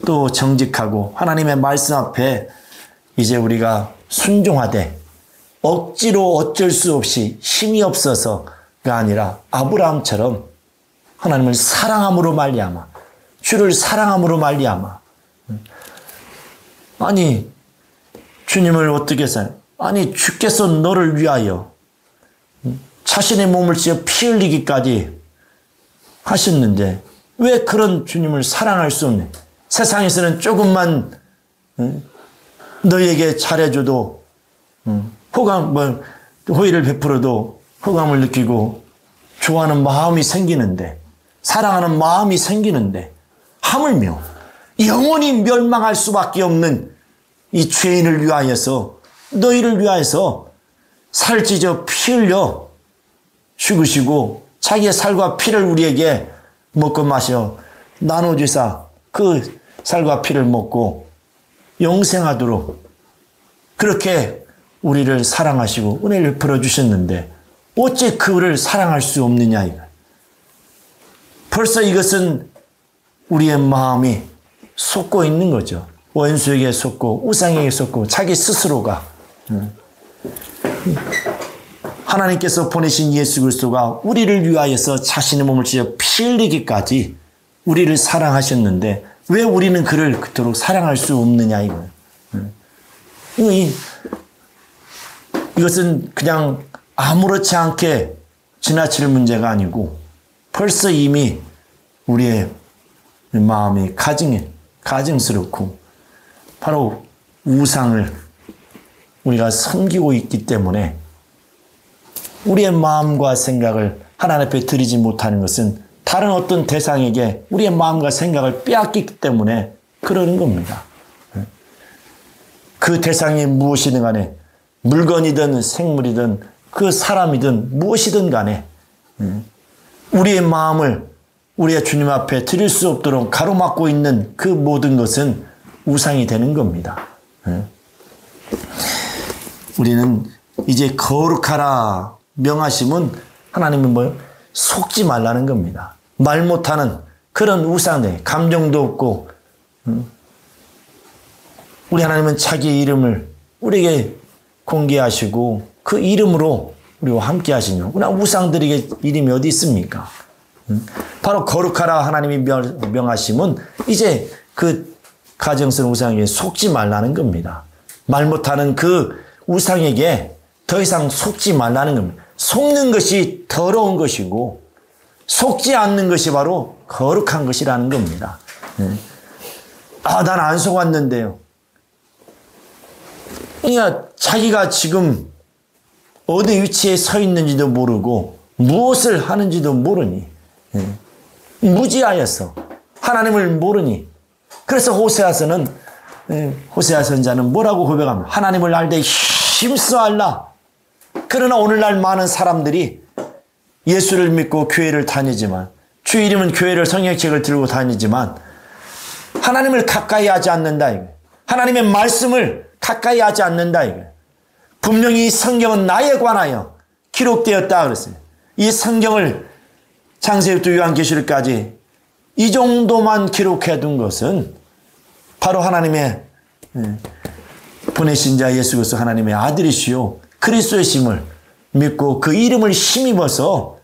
또 정직하고 하나님의 말씀 앞에 이제 우리가 순종하되 억지로 어쩔 수 없이 힘이 없어서가 아니라 아브라함처럼 하나님을 사랑함으로 말미암아, 주를 사랑함으로 말미암아. 아니 주님을 어떻게 해서, 아니 주께서 너를 위하여 자신의 몸을 찢어 피 흘리기까지 하셨는데 왜 그런 주님을 사랑할 수 없는, 세상에서는 조금만 너에게 잘해줘도 호의를 베풀어도 호감을 느끼고 좋아하는 마음이 생기는데, 사랑하는 마음이 생기는데, 하물며 영원히 멸망할 수밖에 없는 이 죄인을 위하여서, 너희를 위하여서 살을 찢어 피 흘려 죽으시고 자기의 살과 피를 우리에게 먹고 마셔 나눠주사 그 살과 피를 먹고 영생하도록 그렇게 우리를 사랑하시고 은혜를 베풀어 주셨는데 어째 그를 사랑할 수 없느냐 이거. 벌써 이것은 우리의 마음이 속고 있는 거죠. 원수에게 속고 우상에게 속고 자기 스스로가. 하나님께서 보내신 예수 그리스도가 우리를 위하여서 자신의 몸을 찢어 피 흘리기까지 우리를 사랑하셨는데 왜 우리는 그를 그토록 사랑할 수 없느냐 이거예요. 이것은 그냥 아무렇지 않게 지나칠 문제가 아니고 벌써 이미 우리의 마음이 가증스럽고 바로 우상을 우리가 섬기고 있기 때문에 우리의 마음과 생각을 하나님 앞에 드리지 못하는 것은 다른 어떤 대상에게 우리의 마음과 생각을 빼앗기기 때문에 그러는 겁니다. 그 대상이 무엇이든 간에 물건이든 생물이든 그 사람이든 무엇이든 간에 우리의 마음을 우리의 주님 앞에 드릴 수 없도록 가로막고 있는 그 모든 것은 우상이 되는 겁니다. 우리는 이제 거룩하라 명하심은 하나님은 속지 말라는 겁니다. 말 못하는 그런 우상들, 감정도 없고 우리 하나님은 자기의 이름을 우리에게 공개하시고 그 이름으로 우리와 함께 하시며 우상들에게 이름이 어디 있습니까? 바로 거룩하라 하나님이 명하심은 이제 그 가정스러운 우상에게 속지 말라는 겁니다. 말 못하는 그 우상에게 더 이상 속지 말라는 겁니다. 속는 것이 더러운 것이고 속지 않는 것이 바로 거룩한 것이라는 겁니다. 난 안 속았는데요. 그러니까 자기가 지금 어디 위치에 서 있는지도 모르고 무엇을 하는지도 모르니 무지하여서 하나님을 모르니 그래서 호세아 선자는 뭐라고 고백합니까? 하나님을 알 때 힘써 알라. 그러나 오늘날 많은 사람들이 예수를 믿고 교회를 다니지만 주 이름은 교회를 성경책을 들고 다니지만 하나님을 가까이 하지 않는다. 하나님의 말씀을 가까이 하지 않는다. 분명히 이 성경은 나에 관하여 기록되었다 그랬어요. 이 성경을 창세기부터 요한계시록까지 이 정도만 기록해 둔 것은 바로 하나님의 보내신 자 예수 그리스도 하나님의 아들이시요 그리스도의 심을 믿고 그 이름을 힘입어서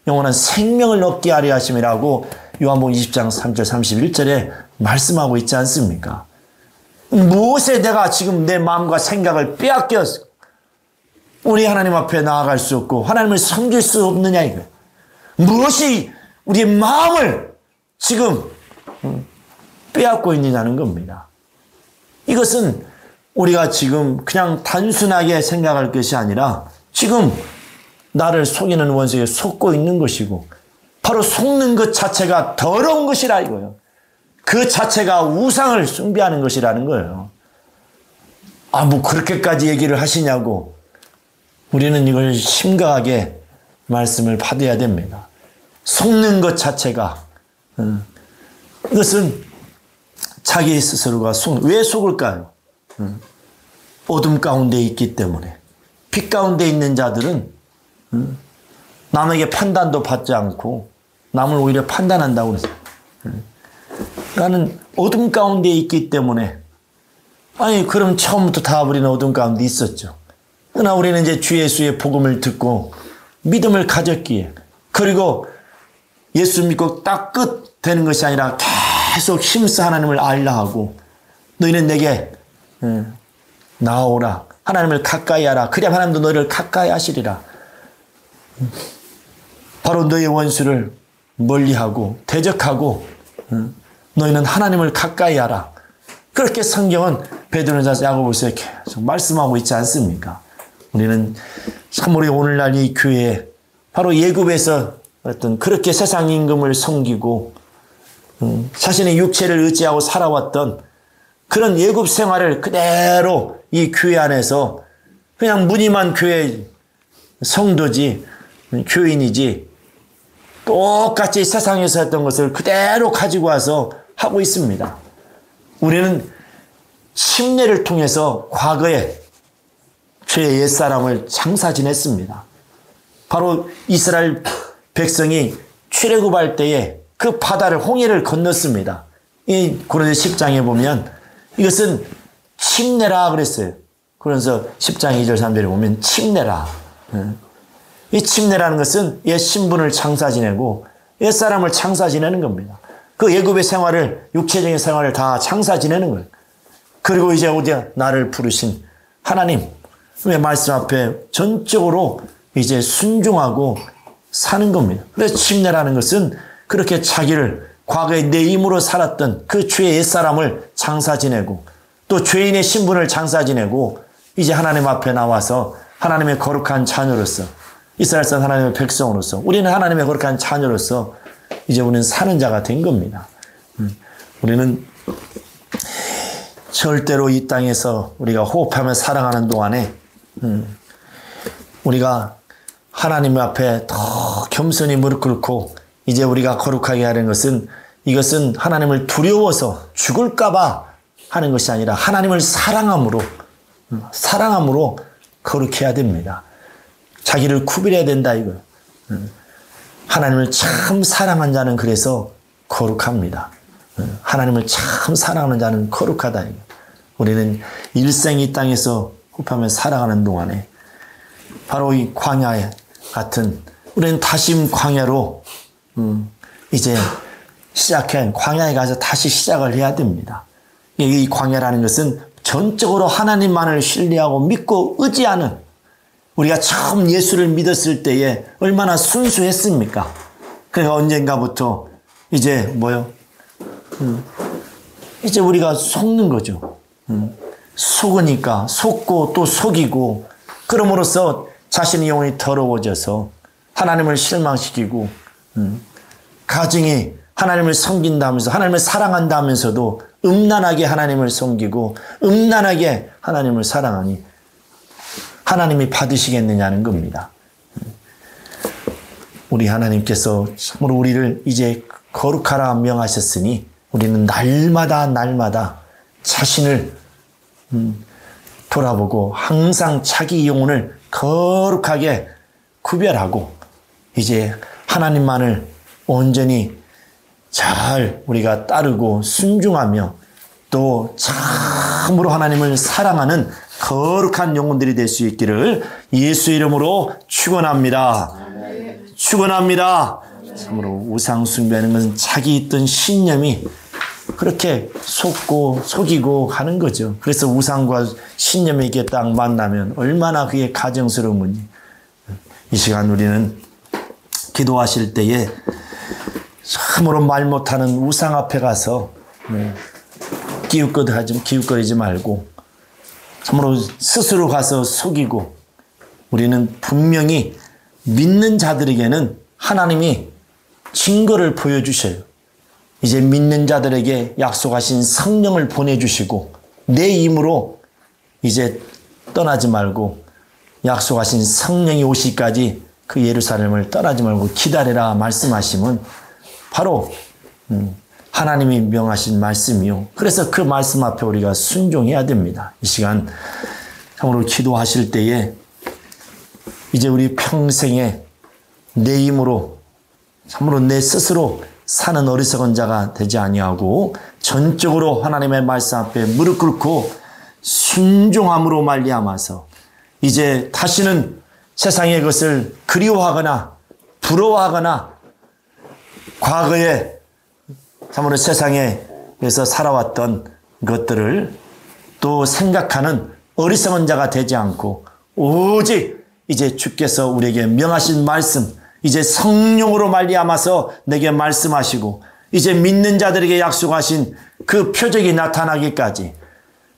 영원한 생명을 얻게 하려 하심이라고 요한복음 20장 3절 31절에 말씀하고 있지 않습니까? 무엇에 내가 지금 내 마음과 생각을 빼앗겨서 우리 하나님 앞에 나아갈 수 없고 하나님을 섬길 수 없느냐 이거예요. 무엇이 우리의 마음을 지금 빼앗고 있느냐는 겁니다. 이것은 우리가 지금 그냥 단순하게 생각할 것이 아니라 지금 나를 속이는 원수에게 속고 있는 것이고 바로 속는 것 자체가 더러운 것이라 이거예요. 그 자체가 우상을 숭배하는 것이라는 거예요. 뭐 그렇게까지 얘기를 하시냐고 우리는 이걸 심각하게 말씀을 받아야 됩니다. 속는 것 자체가 이것은 자기 스스로가 왜 속을까요? 어둠 가운데 있기 때문에. 빛 가운데 있는 자들은 남에게 판단도 받지 않고 남을 오히려 판단한다고 그랬어요. 나는 어둠 가운데 있기 때문에 그럼 처음부터 다 우리는 어둠 가운데 있었죠. 그러나 우리는 이제 주 예수의 복음을 듣고 믿음을 가졌기에 그리고 예수 믿고 딱 끝 되는 것이 아니라 계속 힘써 하나님을 알라 하고 너희는 내게 나오라 하나님을 가까이 하라 그래야 하나님도 너희를 가까이 하시리라. 바로 너희 원수를 멀리하고 대적하고 너희는 하나님을 가까이 하라. 그렇게 성경은 베드로전서 야고보서에 계속 말씀하고 있지 않습니까? 우리는 참으로 오늘날 이 교회에 바로 예굽에서 어떤 그렇게 세상 임금을 섬기고 자신의 육체를 의지하고 살아왔던 그런 예굽 생활을 그대로 이 교회 안에서 그냥 무늬만 교회 성도지 교인이지 똑같이 세상에서 했던 것을 그대로 가지고 와서 하고 있습니다. 우리는 침례를 통해서 과거에 죄의 옛사람을 장사 지냈습니다. 바로 이스라엘 백성이 출애굽할 때에 그 바다를 홍해를 건넜습니다. 이 고린도서 10장에 보면 이것은 침례라 그랬어요. 그래서 10장 2절 3절에 보면 침례라. 이 침례라는 것은 옛 신분을 장사 지내고 옛 사람을 장사 지내는 겁니다. 그 예굽의 생활을 육체적인 생활을 다 장사 지내는 거예요. 그리고 이제 나를 부르신 하나님의 말씀 앞에 전적으로 이제 순종하고 사는 겁니다. 그래서 침례라는 것은 그렇게 자기를 과거에 내 힘으로 살았던 그 죄의 옛사람을 장사 지내고 또 죄인의 신분을 장사 지내고 이제 하나님 앞에 나와서 하나님의 거룩한 자녀로서 이스라엘 산 하나님의 백성으로서 우리는 하나님의 거룩한 자녀로서 이제 우리는 사는 자가 된 겁니다. 우리는 절대로 이 땅에서 우리가 호흡하며 살아가는 동안에 우리가 하나님 앞에 더 겸손히 무릎 꿇고 이제 우리가 거룩하게 하는 것은 이것은 하나님을 두려워서 죽을까봐 하는 것이 아니라 하나님을 사랑함으로 거룩해야 됩니다. 자기를 구별해야 된다 이거. 하나님을 참 사랑한 자는 그래서 거룩합니다. 하나님을 참 사랑하는 자는 거룩하다 이거. 우리는 일생 이 땅에서 호흡하며 살아가는 동안에 바로 이 광야 같은 우리는 다시 광야로 이제 시작한 광야에 가서 다시 시작을 해야 됩니다. 이 광야라는 것은 전적으로 하나님만을 신뢰하고 믿고 의지하는 우리가 처음 예수를 믿었을 때에 얼마나 순수했습니까? 그러니까 언젠가부터 이제 이제 우리가 속는 거죠. 속으니까 속고 또 속이고 그럼으로써 자신의 영혼이 더러워져서 하나님을 실망시키고 가정이 하나님을 섬긴다면서 하나님을 사랑한다면서도 음란하게 하나님을 섬기고 음란하게 하나님을 사랑하니 하나님이 받으시겠느냐는 겁니다. 우리 하나님께서 참으로 우리를 이제 거룩하라 명하셨으니 우리는 날마다 자신을 돌아보고 항상 자기 영혼을 거룩하게 구별하고 이제 하나님만을 온전히 잘 우리가 따르고 순종하며 또 참으로 하나님을 사랑하는 거룩한 영혼들이 될 수 있기를 예수 이름으로 축원합니다. 축원합니다. 참으로 우상 숭배하는 것은 자기 있던 신념이 그렇게 속이고 하는 거죠. 그래서 우상과 신념이 이렇게 딱 만나면 얼마나 그게 가정스러운지. 이 시간 우리는 기도하실 때에 참으로 말 못하는 우상 앞에 가서 기웃거리지 말고 참으로 스스로 가서 속이고, 우리는 분명히 믿는 자들에게는 하나님이 증거를 보여주셔요. 이제 믿는 자들에게 약속하신 성령을 보내주시고, 내 힘으로 이제 떠나지 말고 약속하신 성령이 오시기까지 그 예루살렘을 떠나지 말고 기다리라 말씀하시면 바로 하나님이 명하신 말씀이요. 그래서 그 말씀 앞에 우리가 순종해야 됩니다. 이 시간 참으로 기도하실 때에 이제 우리 평생에 내 힘으로 참으로 내 스스로 사는 어리석은 자가 되지 아니하고 전적으로 하나님의 말씀 앞에 무릎 꿇고 순종함으로 말미암아서 이제 다시는 세상의 것을 그리워하거나 부러워하거나 과거에 참으로 세상에서 살아왔던 것들을 또 생각하는 어리석은 자가 되지 않고 오직 이제 주께서 우리에게 명하신 말씀, 이제 성령으로 말미암아서 내게 말씀하시고 이제 믿는 자들에게 약속하신 그 표적이 나타나기까지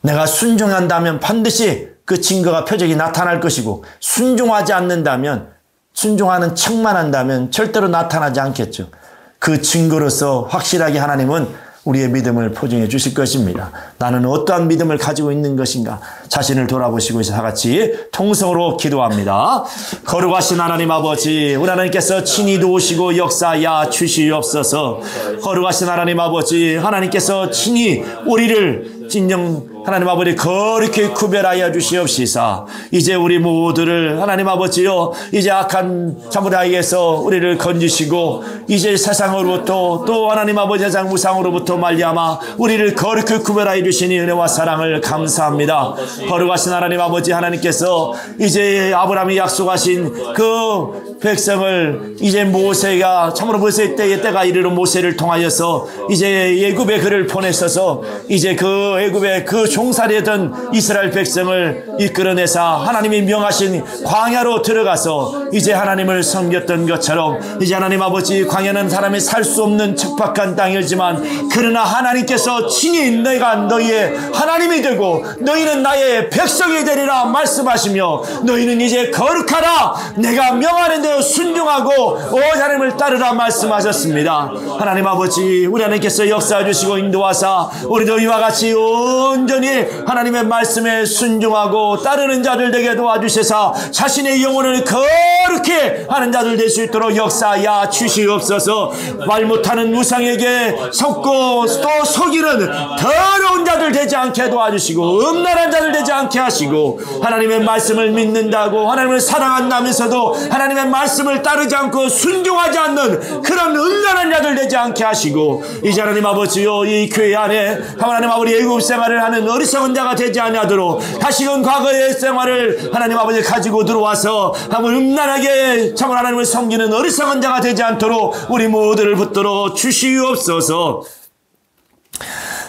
내가 순종한다면 반드시 그 증거가 표적이 나타날 것이고, 순종하지 않는다면, 순종하는 척만 한다면 절대로 나타나지 않겠죠. 그 증거로서 확실하게 하나님은 우리의 믿음을 포장해 주실 것입니다. 나는 어떠한 믿음을 가지고 있는 것인가? 자신을 돌아보시고 다 같이 통성으로 기도합니다. 거룩하신 하나님 아버지, 우리 하나님께서 친히 도우시고 역사하여 주시옵소서. 거룩하신 하나님 아버지, 하나님께서 친히 우리를 진정 하나님 아버지 거룩히 구별하여 주시옵시사. 이제 우리 모두를 하나님 아버지요, 이제 악한 자물아이에서 우리를 건지시고 이제 세상으로부터 또 하나님 아버지 세상 우상으로부터 말미암아 우리를 거룩히 구별하여 주시니 은혜와 사랑을 감사합니다. 거룩하신 하나님 아버지, 하나님께서 이제 아브라함이 약속하신 그 백성을 이제 모세가 참으로 모세 때가 이르러 모세를 통하여서 이제 애굽에 그를 보내셔서 이제 그 애굽에 그 종살이던 이스라엘 백성을 이끌어내사 하나님이 명하신 광야로 들어가서 이제 하나님을 섬겼던 것처럼 이제 하나님 아버지, 광야는 사람이 살 수 없는 척박한 땅이지만 그러나 하나님께서 친히 내가 너희의 하나님이 되고 너희는 나의 백성이 되리라 말씀하시며 너희는 이제 거룩하라, 내가 명하는 대로 순종하고 하나님을 따르라 말씀하셨습니다. 하나님 아버지, 우리 하나님께서 역사해 주시고 인도하사 우리도 이와 같이 온전히 하나님의 말씀에 순종하고 따르는 자들 되게 도와주셔서 자신의 영혼을 거룩히 하는 자들 될 수 있도록 역사하여 주시옵소서. 말 못하는 우상에게 속고 또 속이는 더러운 자들 되지 않게 도와주시고 음란한 자들 되지 않게 하시고 하나님의 말씀을 믿는다고 하나님을 사랑한다면서도 하나님의 말씀을 따르지 않고 순종하지 않는 그런 음란한 자들 되지 않게 하시고 이제 하나님 아버지요, 이 교회 안에 하나님 아버지 애굽 생활을 하는 어리석은 자가 되지 아니하도록 다시금 과거의 생활을 하나님 아버지 가지고 들어와서 한번 음란하게 참으로 하나님을 섬기는 어리석은 자가 되지 않도록 우리 모두를 붙들어 주시옵소서.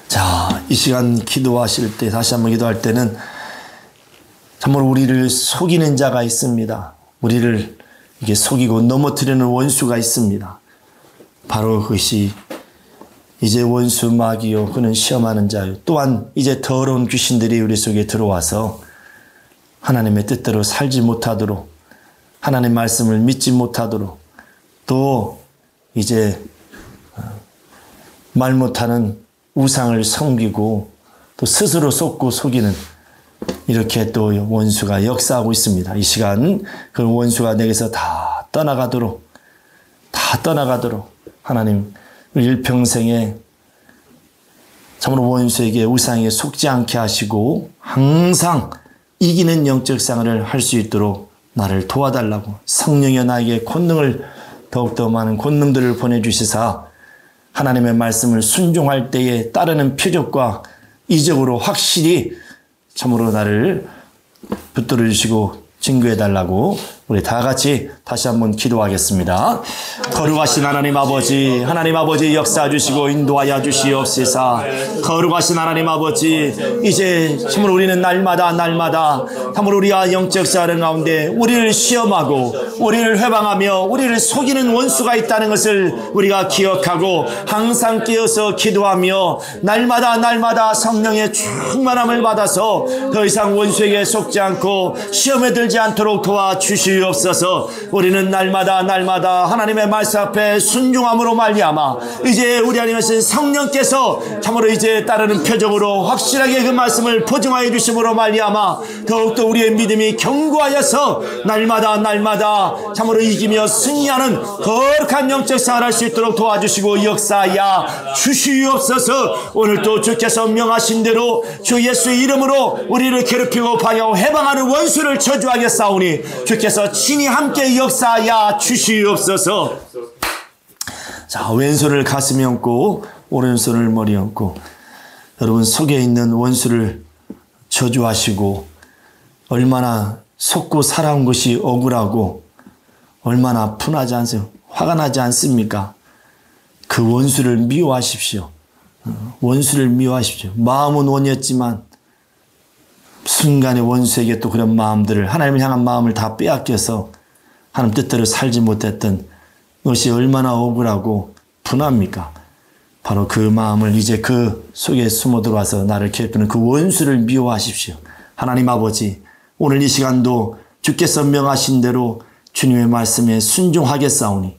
자, 이 시간 기도하실 때, 다시 한번 기도할 때는 참으로 우리를 속이는 자가 있습니다. 우리를 이게 속이고 넘어뜨리는 원수가 있습니다. 바로 그것이 이제 원수 마귀요, 그는 시험하는 자요, 또한 이제 더러운 귀신들이 우리 속에 들어와서 하나님의 뜻대로 살지 못하도록, 하나님 말씀을 믿지 못하도록, 또 이제 말 못하는 우상을 섬기고 또 스스로 속고 속이는 이렇게 또 원수가 역사하고 있습니다. 이 시간 그 원수가 내게서 다 떠나가도록 하나님 일평생에 참으로 원수에게 우상에게 속지 않게 하시고 항상 이기는 영적 생활을 할 수 있도록 나를 도와달라고 성령이 나에게 권능을 더욱더 많은 권능들을 보내주시사 하나님의 말씀을 순종할 때에 따르는 표적과 이적으로 확실히 참으로 나를 붙들어 주시고 증거해 달라고 우리 다 같이 다시 한번 기도하겠습니다. 거룩하신 하나님 아버지, 하나님 아버지 역사해 주시고 인도하여 주시옵소서. 거룩하신 하나님 아버지, 이제 참으로 우리는 날마다 참으로 우리가 영적 생활 가운데 우리를 시험하고 우리를 회방하며 우리를 속이는 원수가 있다는 것을 우리가 기억하고 항상 깨어서 기도하며 날마다 성령의 충만함을 받아서 더 이상 원수에게 속지 않고 시험에 들지 않도록 도와주시옵소서. 우리는 날마다 하나님의 말씀 앞에 순종함으로 말미암아 이제 우리 안에 계신 성령께서 참으로 이제 따르는 표적으로 확실하게 그 말씀을 보증하여 주심으로 말미암아 더욱더 우리의 믿음이 견고하여서 날마다 참으로 이기며 승리하는 거룩한 영적 생활을 할 수 있도록 도와주시고 역사하여 주시옵소서. 오늘도 주께서 명하신 대로 주 예수의 이름으로 우리를 괴롭히고 방해하고 해방하는 원수를 저주하겠사오니 주께서 친히 함께 역사하여 주시옵소서. 자, 왼손을 가슴에 얹고 오른손을 머리에 얹고 여러분 속에 있는 원수를 저주하시고 얼마나 속고 살아온 것이 억울하고 얼마나 분하지 않으세요? 화가 나지 않습니까? 그 원수를 미워하십시오. 원수를 미워하십시오. 마음은 원이었지만 순간에 원수에게 또 그런 마음들을 하나님을 향한 마음을 다 빼앗겨서 하나님 뜻대로 살지 못했던 것이 얼마나 억울하고 분합니까? 바로 그 마음을 이제 그 속에 숨어 들어와서 나를 괴롭히는 그 원수를 미워하십시오. 하나님 아버지, 오늘 이 시간도 주께서 명하신 대로 주님의 말씀에 순종하겠사오니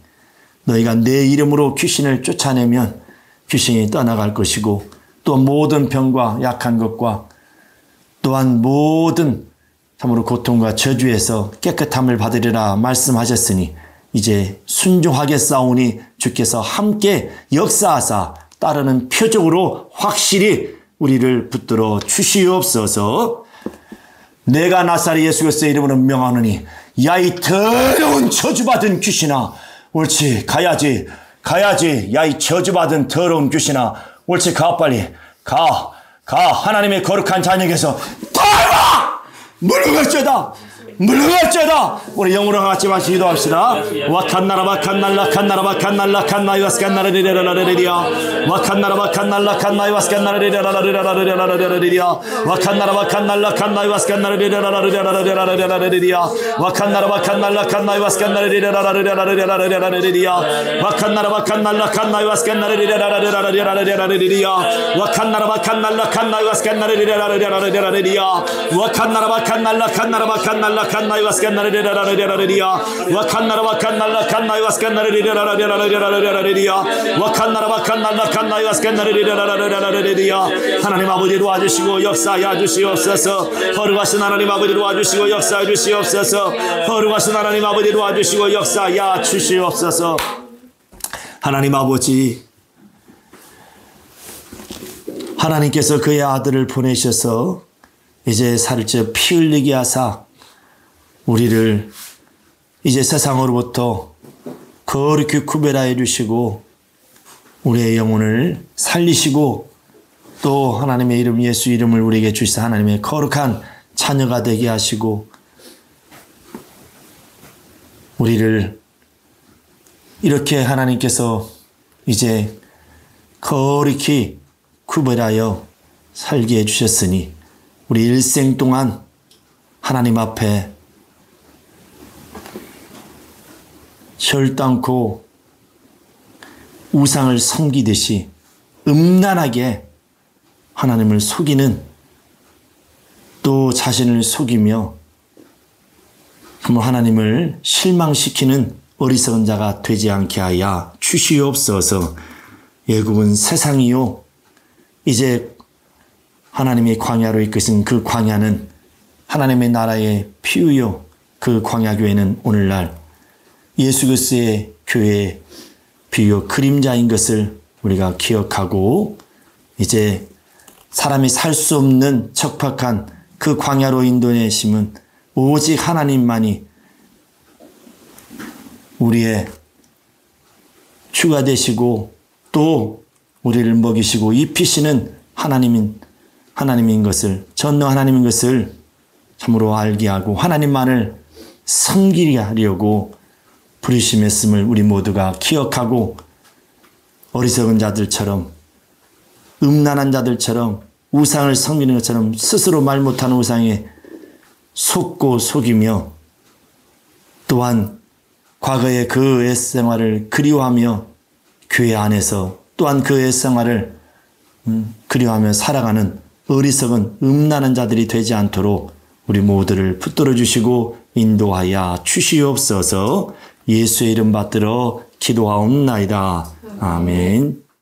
너희가 내 이름으로 귀신을 쫓아내면 귀신이 떠나갈 것이고 또 모든 병과 약한 것과 또한 모든 참으로 고통과 저주에서 깨끗함을 받으리라 말씀하셨으니 이제 순종하겠사오니 주께서 함께 역사하사 따르는 표적으로 확실히 우리를 붙들어 주시옵소서. 내가 나사렛 예수 그리스도의 이름으로 명하노니 야 이 더러운 저주받은 귀신아, 옳지 가야지 야 이 저주받은 더러운 귀신아, 옳지 가 빨리 가 하나님의 거룩한 자녀에게서 떠나라! 물러갈지어다 우리 영으로 같이 마시 기도합시다. 와칸나라 바칸날라 칸나라 바칸날라 칸나이 와스칸나라 리레라라레리야 와칸나라 바칸날라 칸나이 와스칸나라 리레라라레라라레라레리야 와칸나라 바칸날라 칸나이 와스칸나라 리레라라레라레라레리야 와칸나라 바칸날라 칸나이 와스칸나라 리레라라레라레라레리야 와칸나라 바칸날라 칸나이 와스칸나라 리레라라레라레라레리야 와칸나라 바칸날라 칸나이 와스칸나라 리레라라레라레리야 와칸나라 바칸날라 칸나라 칸나이 와스칸나레레라레라레리야 와칸나라 바칸날라 칸나이 와스칸나레레라라레라레라레리야 와칸나라 바칸날라 칸나이 와스칸나레레라라레라레리야. 하나님 아버지 도와주시고 역사하여 주시옵소서. 거룩하신 하나님 아버지 도와주시고 역사하여 주시옵소서. 거룩하신 하나님 아버지 도와주시고 역사하여 주시옵소서. 하나님 아버지, 하나님께서 그의 아들을 보내셔서 이제 살ጭ어 피 흘리게 하사 우리를 이제 세상으로부터 거룩히 구별하여 주시고 우리의 영혼을 살리시고 또 하나님의 이름 예수 이름을 우리에게 주시사 하나님의 거룩한 자녀가 되게 하시고 우리를 이렇게 하나님께서 이제 거룩히 구별하여 살게 해주셨으니 우리 일생 동안 하나님 앞에 혈당코 우상을 섬기듯이 음란하게 하나님을 속이는 또 자신을 속이며 하나님을 실망시키는 어리석은 자가 되지 않게 하여 주시옵소서. 예국은 세상이요 이제 하나님의 광야로 이끄신 그 광야는 하나님의 나라의 피우요 그 광야교회는 오늘날 예수 그리스도의 교회의 비유 그림자인 것을 우리가 기억하고 이제 사람이 살 수 없는 척박한 그 광야로 인도내심은 오직 하나님만이 우리의 주가 되시고 또 우리를 먹이시고 입히시는 하나님인 것을 전능 하나님인 것을 참으로 알게 하고 하나님만을 섬기려고 부르심했음을 우리 모두가 기억하고 어리석은 자들처럼 음란한 자들처럼 우상을 섬기는 것처럼 스스로 말 못하는 우상에 속고 속이며 또한 과거의 그 옛생활을 그리워하며 교회 안에서 또한 그 옛생활을 그리워하며 살아가는 어리석은 음란한 자들이 되지 않도록 우리 모두를 붙들어 주시고 인도하여 주시옵소서. 예수의 이름 받들어 기도하옵나이다. 아멘.